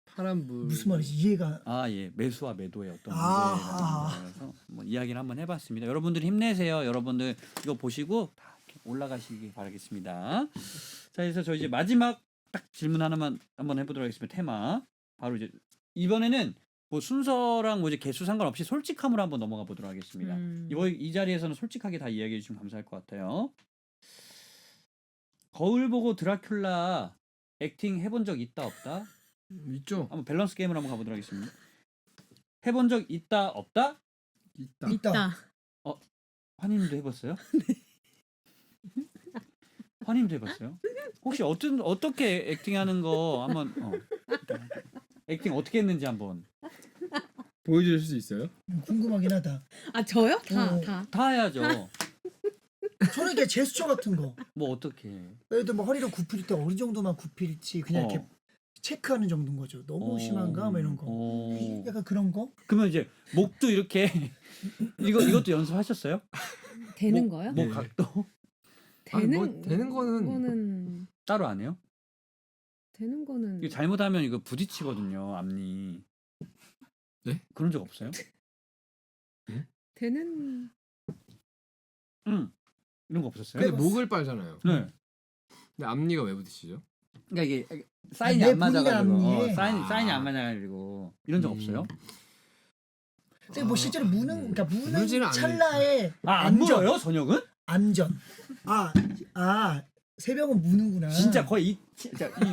파란불. 무슨 말이지 이해가 매수와 매도의 어떤 아. 문제라는 거라서 뭐 이야기를 한번 해봤습니다. 여러분들 힘내세요. 여러분들 이거 보시고 다 이렇게 올라가시기 바라겠습니다. 자, 그래서 저 이제 마지막 딱 질문 하나만 한번 해보도록 하겠습니다. 테마 바로 이제 이번에는 뭐 순서랑 뭐 이제 개수 상관없이 솔직함으로 한번 넘어가 보도록 하겠습니다. 이 자리에서는 솔직하게 다 이야기해 주시면 감사할 것 같아요. 거울 보고 드라큘라 액팅 해본 적 있다 없다? 있죠. 한번 밸런스 게임을 한번 가보도록 하겠습니다. 해본 적 있다 없다? 있다. 환희님도 해봤어요? 환희님도 해봤어요? 혹시 어떻게 액팅하는 거 한번 액팅 어떻게 했는지 한번 보여줄 수 있어요? 궁금하긴 하다. 저요? 어. 다 해야죠. 저는 이게 제스처 같은 거. 뭐 어떻게? 예를 들어 뭐 허리를 굽힐 때 어느 정도만 굽힐지 그냥 이렇게 체크하는 정도인 거죠. 너무 심한가 뭐 이런 거. 약간 그런 거? 그러면 이제 목도 이렇게 이것도 연습하셨어요? 되는 거요? 목 각도 되는 거는 따로 안 해요? 되는 거는 이거 잘못하면 이거 부딪히거든요 앞니. 네? 그런 적 없어요? 되는 이런 거 없었어요? 근데 목을 빨잖아요. 네. 근데 앞니가 왜 부딪히죠? 그러니까 이게 사인이 내 안 맞아가지고 본인의 앞니에. 사인이 안 맞아가지고 이런 적 없어요? 근데 뭐 실제로 무는 물지는 않으니까. 찰나에 안 물어요 저녁은? 암전. 새벽은 무는구나. 진짜 거의 이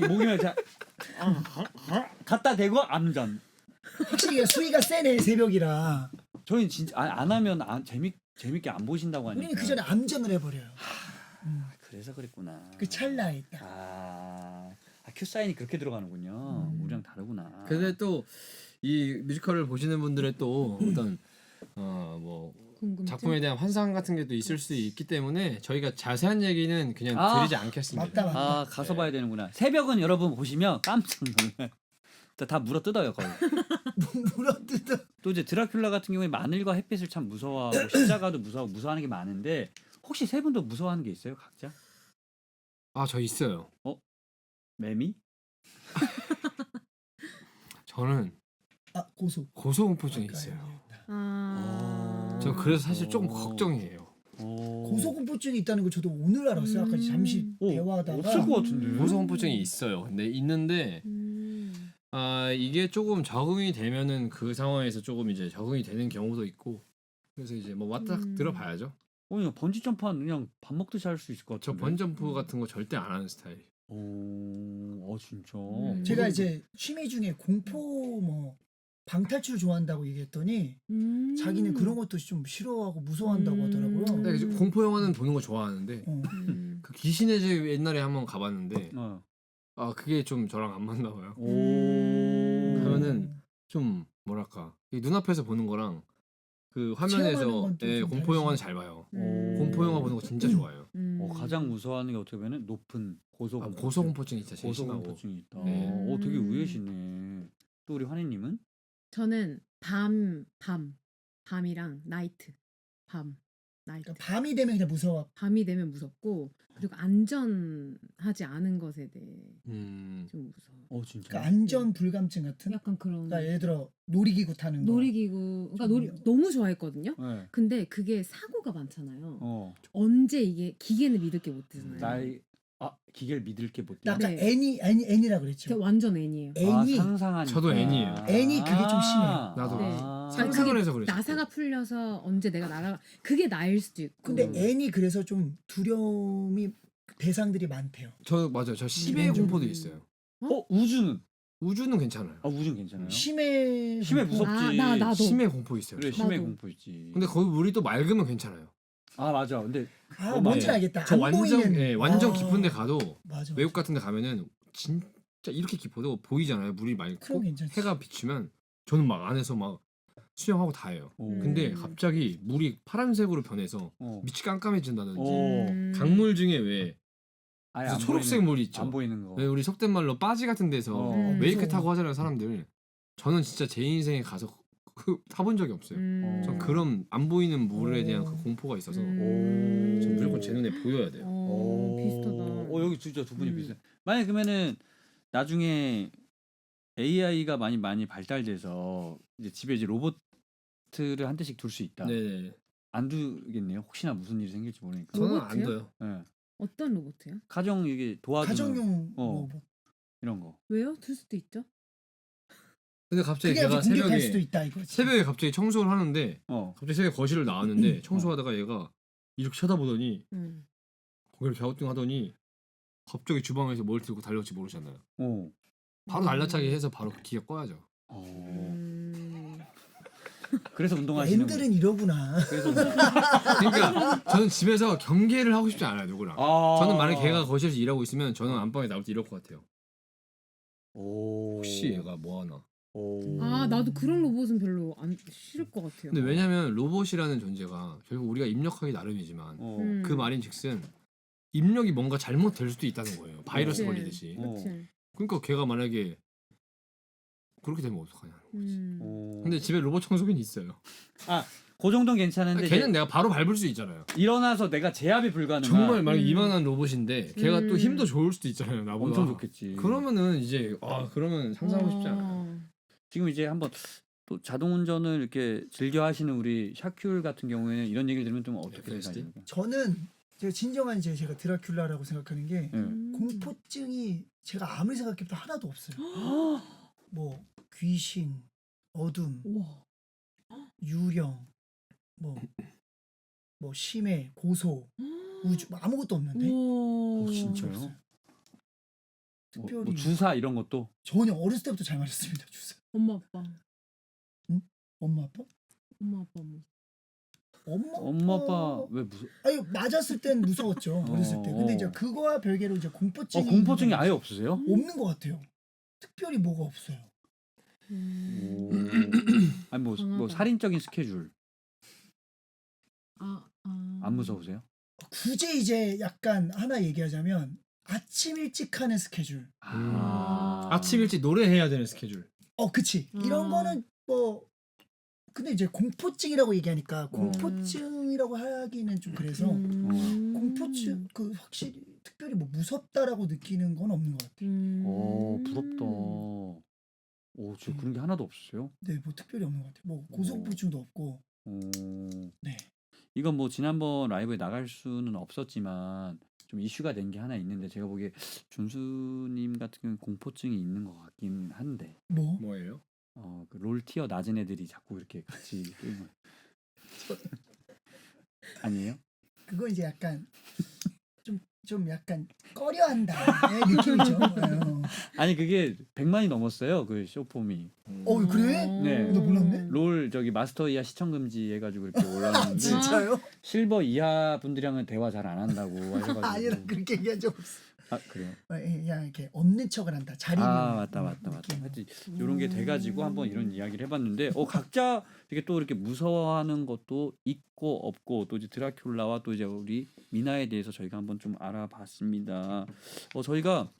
목이면 갖다 대고 암전. 확실히 수위가 세네 새벽이라. 저희는 진짜 안 하면 재밌게 안 보신다고 하니까. 우리는 그 전에 암전을 해버려요. 그래서 그랬구나. 그 찰나에 있다. 큐 사인이 그렇게 들어가는군요. 우리랑 다르구나. 근데 또 이 뮤지컬을 보시는 분들의 또 어떤 뭐 궁금증? 작품에 대한 환상 같은 게 또 있을 수 있기 때문에 저희가 자세한 얘기는 그냥 드리지 않겠습니다. 맞다. 가서 봐야 되는구나. 새벽은 여러분 보시면 깜짝 놀라요. 다 물어 뜯어요 거의. 물어뜯어. 또 이제 드라큘라 같은 경우에 마늘과 햇빛을 참 무서워하고 십자가도 무서워하는 게 많은데 혹시 세 분도 무서워하는 게 있어요 각자? 저 있어요. 매미? 저는 고소공포증이 있어요. 저 그래서 사실 조금 걱정이에요. 고소공포증이 있다는 걸 저도 오늘 알았어요. 아까 잠시 대화하다가. 없을 것 같은데. 고소공포증이 있어요. 근데 있는데 이게 조금 적응이 되면은 그 상황에서 조금 이제 적응이 되는 경우도 있고 그래서 이제 뭐 왔다 들어봐야죠. 번지 점프는 그냥 밥 먹듯이 할 수 있을 것 저 같은데. 번점프 같은 거 절대 안 하는 스타일. 진짜. 제가 이제 취미 중에 공포 뭐 방탈출 좋아한다고 얘기했더니 자기는 그런 것도 좀 싫어하고 무서워한다고 하더라고요. 근데 이제 공포 영화는 보는 거 좋아하는데 어. 그 귀신의 집 옛날에 한번 가봤는데 어. 그게 좀 저랑 안 맞나 봐요. 오. 하면은 좀 뭐랄까 이 눈앞에서 보는 거랑 그 체험하는 화면에서 건좀 공포 영화는 다르지. 잘 봐요. 오. 공포 영화 보는 거 진짜 좋아해요. 가장 무서워하는 게 어떻게 보면 높은 고소공포증. 고소공포증이 진짜 제일 심하고. 고소공포증이 있다. 네. 되게 의외시네. 또 우리 환희님은? 저는 밤이랑 나이트 밤 나이트. 그러니까 밤이 되면 그냥 무서워. 밤이 되면 무섭고 그리고 안전하지 않은 것에 대해 좀 무서워. 진짜. 그러니까 안전 불감증 같은. 약간 그런. 그러니까 예를 들어 놀이기구 타는 거. 놀이기구. 그러니까 너무 좋아했거든요. 네. 근데 그게 사고가 많잖아요. 어. 언제 이게 기계는 믿을 게 못 되잖아요. 기계를 믿을 게 못 돼. 나 아까 네. N이라 그랬죠. 제가 완전 N이에요. N이 상상하니까. 저도 N이에요. N이 그게 좀 심해요. 나도. 네. 상상을 그게 해서 그랬어. 나사가 풀려서 언제 내가 날아가 그게 나일 수도 있고. 근데 N이 그래서 좀 두려움이 대상들이 많대요. 저 맞아요. 저 심해 공포도 있어요. 우주는? 우주는 괜찮아요. 우주는 괜찮아요. 심해 무섭지. 나도. 심해 공포 있어요. 그래, 저. 심해 나도. 공포 있지. 근데 거기 물이 또 맑으면 괜찮아요. 맞아. 근데 뭔지 네. 알겠다. 저 안 완전 보이는. 완전 아, 깊은데 가도 맞아. 외국 같은 데 가면은 진짜 이렇게 깊어도 보이잖아요. 물이 맑고 그럼 괜찮지. 해가 비추면 저는 막 안에서 막 수영하고 다 해요. 근데 갑자기 물이 파란색으로 변해서 밑이 깜깜해진다든지 강물 중에 왜 아예 그래서 안 초록색 보이는- 물이 있죠. 안 보이는 거. 왜 우리 속된 말로 빠지 같은 데서 웨이크 타고 하잖아요, 사람들. 저는 진짜 제 인생에 가서 타본 적이 없어요. 전 그런 안 보이는 물에 대한 그 공포가 있어서 전 무조건 제 눈에 보여야 돼요. 비슷하다. 여기 진짜 두 분이 비슷해. 만약 그러면은 나중에 AI가 많이 발달돼서 이제 집에 이제 로봇을 한 대씩 둘 수 있다. 네, 안 두겠네요. 혹시나 무슨 일이 생길지 모르니까. 저는 안 로봇이요? 둬요. 네. 어떤 로봇이요? 가정 이게 도와주는 가정용 어. 뭐 이런 거. 왜요? 들 수도 있죠. 근데 갑자기 그게 제가 아주 공격할 수도 새벽에 있다 이거지. 새벽에 갑자기 청소를 하는데 갑자기 새벽에 거실을 나왔는데 청소하다가 얘가 이렇게 쳐다보더니 거기를 갸우뚱하더니 갑자기 주방에서 뭘 들고 달려올지 모르잖아요. 바로 날라차게 해서 바로 기가 꺼야죠. 그래서 운동하시는 앤들은 이러구나. 그래서 그러니까 저는 집에서 경계를 하고 싶지 않아요, 누구랑. 저는 만약에 걔가 거실에서 일하고 있으면 저는 안방에 나올 때 이럴 것 같아요. 혹시 얘가 뭐 하나. 나도 그런 로봇은 별로 안 싫을 것 같아요. 근데 왜냐면 로봇이라는 존재가 결국 우리가 입력하기 나름이지만 그 말인즉슨 입력이 뭔가 잘못될 수도 있다는 거예요. 바이러스 그치. 걸리듯이. 그치. 그러니까 걔가 만약에 그렇게 되면 어떡하냐. 음. 근데 집에 로봇 청소기는 있어요. 그 정도는 괜찮은데 걔는 내가 바로 밟을 수 있잖아요. 일어나서 내가 제압이 불가능한 정말 만약 이만한 로봇인데 걔가 또 음. 힘도 좋을 수도 있잖아요. 나보다. 엄청 좋겠지. 그러면은 이제 그러면 상상하고 싶지 않아요. 지금 이제 한번 또 자동 운전을 이렇게 즐겨 하시는 우리 샤큐 같은 경우에는 이런 얘기를 들으면 좀 어떻게 FSD? 생각하십니까? 저는 제가 진정한 제가 드라큘라라고 생각하는 게 네. 공포증이 제가 아무리 생각해도 하나도 없어요. 뭐 귀신, 어둠, 우와. 유령, 뭐 심해, 고소, 우주 뭐 아무것도 없는데 우와. 진짜요? 없어요. 특별히 뭐 주사 이런 것도 전혀 어렸을 때부터 잘 맞았습니다. 주사. 엄마 아빠. 엄마 아빠? 엄마 아빠 뭐. 엄마 아빠 왜 아니 맞았을 땐 무서웠죠. 어렸을 때. 근데 이제 그거와 별개로 이제 공포증이 공포증이 아예 없으세요? 없는 것 같아요. 특별히 뭐가 없어요. 아니 뭐 강하다. 살인적인 스케줄 안 안 무서우세요? 굳이 이제 약간 하나 얘기하자면 아침 일찍 하는 스케줄. 아침 일찍 노래해야 되는 스케줄. 그치. 이런 거는 뭐 근데 이제 공포증이라고 얘기하니까 공포증이라고 하기는 좀 그래서 공포증 확실히 특별히 뭐 무섭다라고 느끼는 건 없는 것 같아요. 부럽다. 진짜 그런 게 하나도 없으세요? 네, 뭐 특별히 없는 것 같아요. 뭐 고소부증도 없고. 네. 이건 뭐 지난번 라이브에 나갈 수는 없었지만 좀 이슈가 된 게 하나 있는데 제가 보기에 준수님 같은 경우는 공포증이 있는 것 같긴 한데 뭐예요? 그 롤 티어 낮은 애들이 자꾸 이렇게 같이 게임을 아니에요? 그거 이제 약간 좀 약간 꺼려한다의 느낌이죠. 아니 그게 100만이 넘었어요 그 쇼폼이. 그래? 네. 나 몰랐네. 롤 이하 시청 금지 해가지고 이렇게 올라왔는데 진짜요? 실버 이하 분들이랑은 대화 잘 안 한다고 하셔가지고. 아니 나 그렇게 얘기한 적 없어. 그래요? 그냥 이렇게 없는 척을 한다. 자리 맞다. 하여튼 이런 게 돼가지고 한번 이런 이야기를 해봤는데 각자 되게 또 이렇게 무서워하는 것도 있고 없고 또 이제 드라큘라와 또 이제 우리 미나에 대해서 저희가 한번 좀 알아봤습니다. 저희가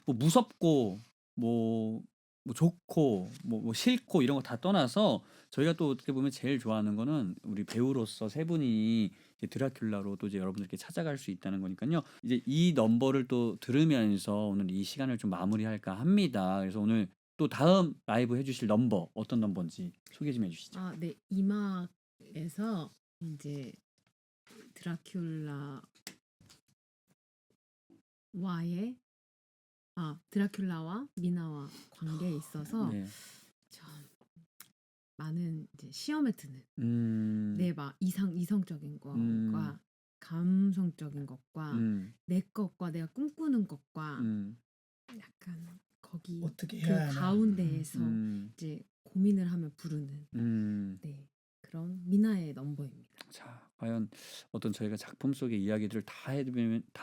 뭐 무섭고 뭐 뭐 좋고 뭐 싫고 이런 거 다 떠나서 저희가 또 어떻게 보면 제일 좋아하는 거는 우리 배우로서 세 분이 이제 드라큘라로 또 이제 여러분들께 찾아갈 수 있다는 거니까요. 이제 이 넘버를 또 들으면서 오늘 이 시간을 좀 마무리할까 합니다. 그래서 오늘 또 다음 라이브 해주실 넘버 어떤 넘버인지 소개 좀 해주시죠. 아, 네. 이막에서 이제 드라큘라와의 드라큘라와 미나와 관계에 있어서 네. 참 많은 이제 시험에 드는 내 이성적인 것과 감성적인 것과 내 것과 내가 꿈꾸는 것과 약간 거기 어떻게 그 해야 하나. 가운데에서 이제 고민을 하며 부르는 네, 그런 미나의 넘버입니다. 자, 과연 어떤 저희가 작품 속의 이야기들을 다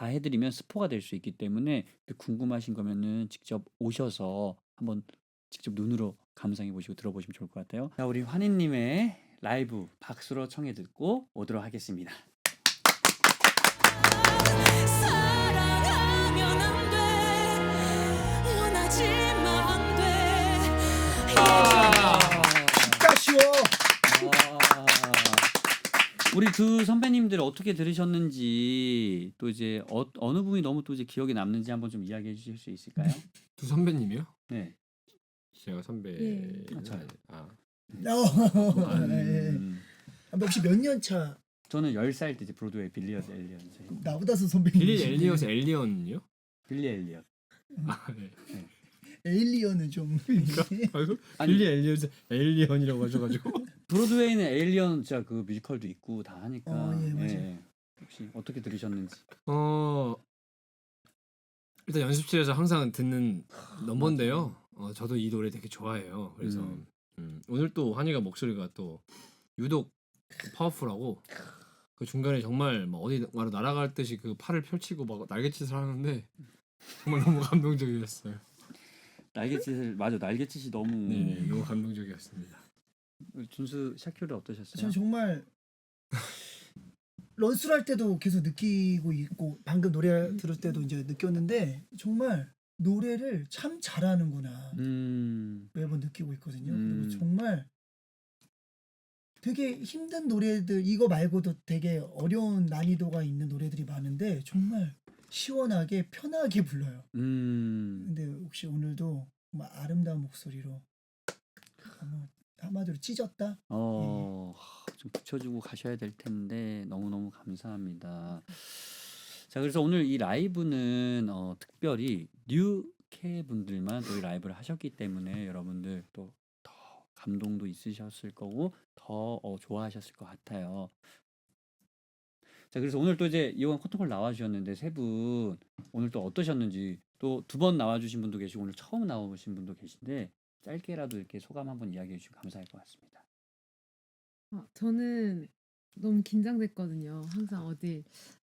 해드리면 스포가 될 수 있기 때문에 궁금하신 거면은 직접 오셔서 한번 직접 눈으로 감상해 보시고 들어보시면 좋을 것 같아요. 자, 우리 환희님의 라이브 박수로 청해 듣고 오도록 하겠습니다. 사랑하면 안 돼, 원하지만 안 돼. 진짜 쉬워. 우리 두 선배님들 어떻게 들으셨는지 또 이제 어느 부분이 너무 또 이제 기억에 남는지 한번 좀 이야기해 주실 수 있을까요? 두 선배님이요? 네. 제가 선배. 예. 혹시 몇 년 차? 저는 10살 때 이제 브로드웨이 빌리 엘리엇. 나보다서 선배님. 빌리 엘리엇 엘리언요? 빌리 엘리엇. 네. 에일리언은 좀. 아니, 빌리 엘리엇 엘리언이라고 하셔가지고. 브로드웨이는 에일리언 진짜 그 뮤지컬도 있고 다 하니까. 예, 맞아요. 혹시 어떻게 들으셨는지. 일단 연습실에서 항상 듣는 넘버인데요. 저도 이 노래 되게 좋아해요. 그래서 오늘 또 환희가 목소리가 또 유독 파워풀하고 그 중간에 정말 막 어디가로 날아갈 듯이 그 팔을 펼치고 막 날갯짓을 하는데 정말 너무 감동적이었어요. 날갯짓이 너무. 네, 너무 감동적이었습니다. 우리 준수 샤큐를 어떠셨어요? 저 정말 런스를 할 때도 계속 느끼고 있고 방금 노래 들을 때도 이제 느꼈는데 정말 노래를 참 잘하는구나 매번 느끼고 있거든요. 그리고 정말 되게 힘든 노래들 이거 말고도 되게 어려운 난이도가 있는 노래들이 많은데 정말 시원하게 편하게 불러요. 근데 혹시 오늘도 정말 아름다운 목소리로 한마디로 찢었다. 좀 붙여주고 가셔야 될 텐데 너무너무 감사합니다. 자, 그래서 오늘 이 라이브는 특별히 뉴캐 분들만 또 이 라이브를 하셨기 때문에 여러분들 또 더 감동도 있으셨을 거고 더 좋아하셨을 것 같아요. 자, 그래서 오늘 또 이제 이호강 커튼콜 나와주셨는데 세 분 오늘 또 어떠셨는지 또 두 번 나와주신 분도 계시고 오늘 처음 나오신 분도 계신데 짧게라도 이렇게 소감 한번 이야기해 주시면 감사할 것 같습니다. 저는 너무 긴장됐거든요. 항상 어디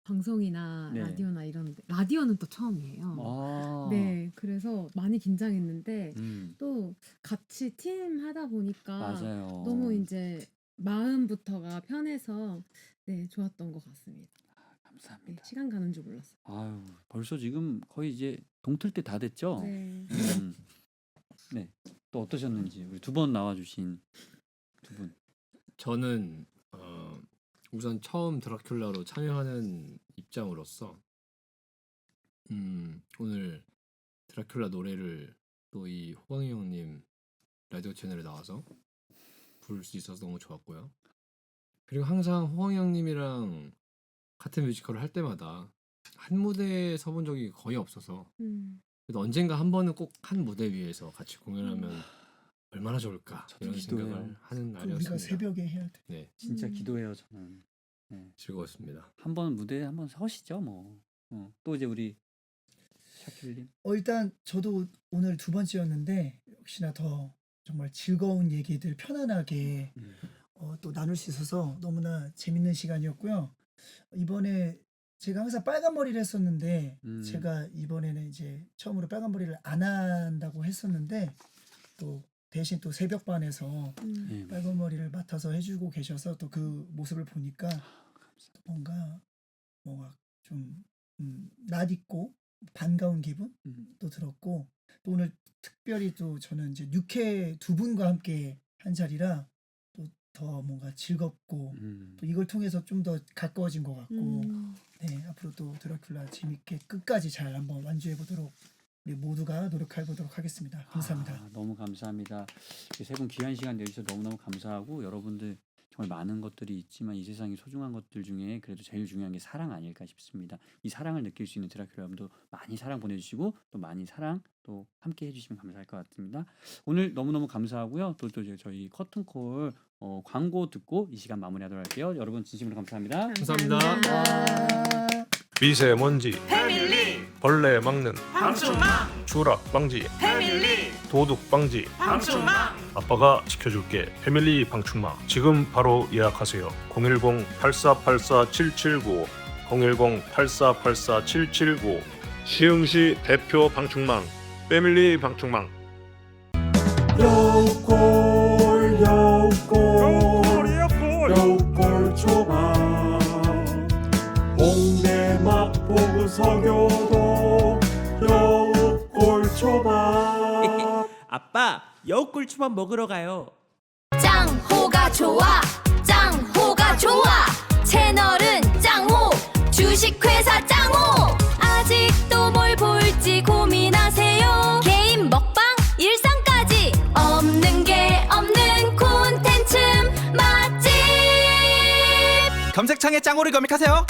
방송이나 네. 라디오나 이런 라디오는 또 처음이에요. 네, 그래서 많이 긴장했는데 또 같이 팀 하다 보니까 맞아요. 너무 이제 마음부터가 편해서 네, 좋았던 것 같습니다. 네, 감사합니다. 시간 가는 줄 몰랐어요. 아유, 벌써 지금 거의 이제 동틀 때 다 됐죠? 네. 네. 또 어떠셨는지 우리 두 번 나와주신 두 분. 저는 우선 처음 드라큘라로 참여하는 입장으로서 오늘 드라큘라 노래를 또 이 호강이 형님 라디오 채널에 나와서 부를 수 있어서 너무 좋았고요. 그리고 항상 호강이 형님이랑 같은 뮤지컬을 할 때마다 한 무대에 서본 적이 거의 없어서 그래도 언젠가 한 번은 꼭 한 무대 위에서 같이 공연하면 얼마나 좋을까 이런 기도해요. 생각을 하는 우리가 날이었습니다. 새벽에 해야 돼. 네, 진짜 기도해요 저는. 네. 즐거웠습니다. 한번 무대에 한번 서시죠 뭐. 또 이제 우리 샤킬님. 일단 저도 오늘 두 번째였는데 역시나 더 정말 즐거운 얘기들 편안하게 또 나눌 수 있어서 너무나 재밌는 시간이었고요. 이번에 제가 항상 빨간 머리를 했었는데 제가 이번에는 이제 처음으로 빨간 머리를 안 한다고 했었는데 또 대신 또 새벽반에서 빨간 머리를 맡아서 해주고 계셔서 또 그 모습을 보니까 뭔가 좀 낯익고 반가운 기분도 들었고 또 오늘 특별히 또 저는 이제 육회 두 분과 함께 한 자리라 또 더 뭔가 즐겁고 또 이걸 통해서 좀 더 가까워진 것 같고 네, 앞으로 또 드라큘라 재밌게 끝까지 잘 한번 완주해 보도록 우리 모두가 노력해 보도록 하겠습니다. 감사합니다. 너무 감사합니다. 세 분 귀한 시간 내주셔서 너무너무 감사하고 여러분들 정말 많은 것들이 있지만 이 세상에 소중한 것들 중에 그래도 제일 중요한 게 사랑 아닐까 싶습니다. 이 사랑을 느낄 수 있는 드라큘라 여러분도 많이 사랑 보내주시고 또 많이 사랑 또 함께 해주시면 감사할 것 같습니다. 오늘 너무너무 감사하고요. 또 저희 커튼콜 광고 듣고 이 시간 마무리하도록 할게요. 여러분 진심으로 감사합니다. 감사합니다. 미세먼지, 패밀리 벌레 막는 방충망 추락 방지, 패밀리 도둑 방지, 방충망 아빠가 지켜줄게. 패밀리 방충망 지금 바로 예약하세요. 010-8484-779 010-8484-779 시흥시 대표 방충망 패밀리 방충망. 여골 초밥 홍대 마포구 서교동 여골 초밥 아빠, 여우꿀초밥 먹으러 가요. 짱호가 좋아 짱호가 좋아 채널은 짱호 주식회사 짱호 아직도 뭘 볼지 고민하세요 개인 먹방 일상까지 없는 게 없는 콘텐츠 맛집 검색창에 짱호를 검색하세요.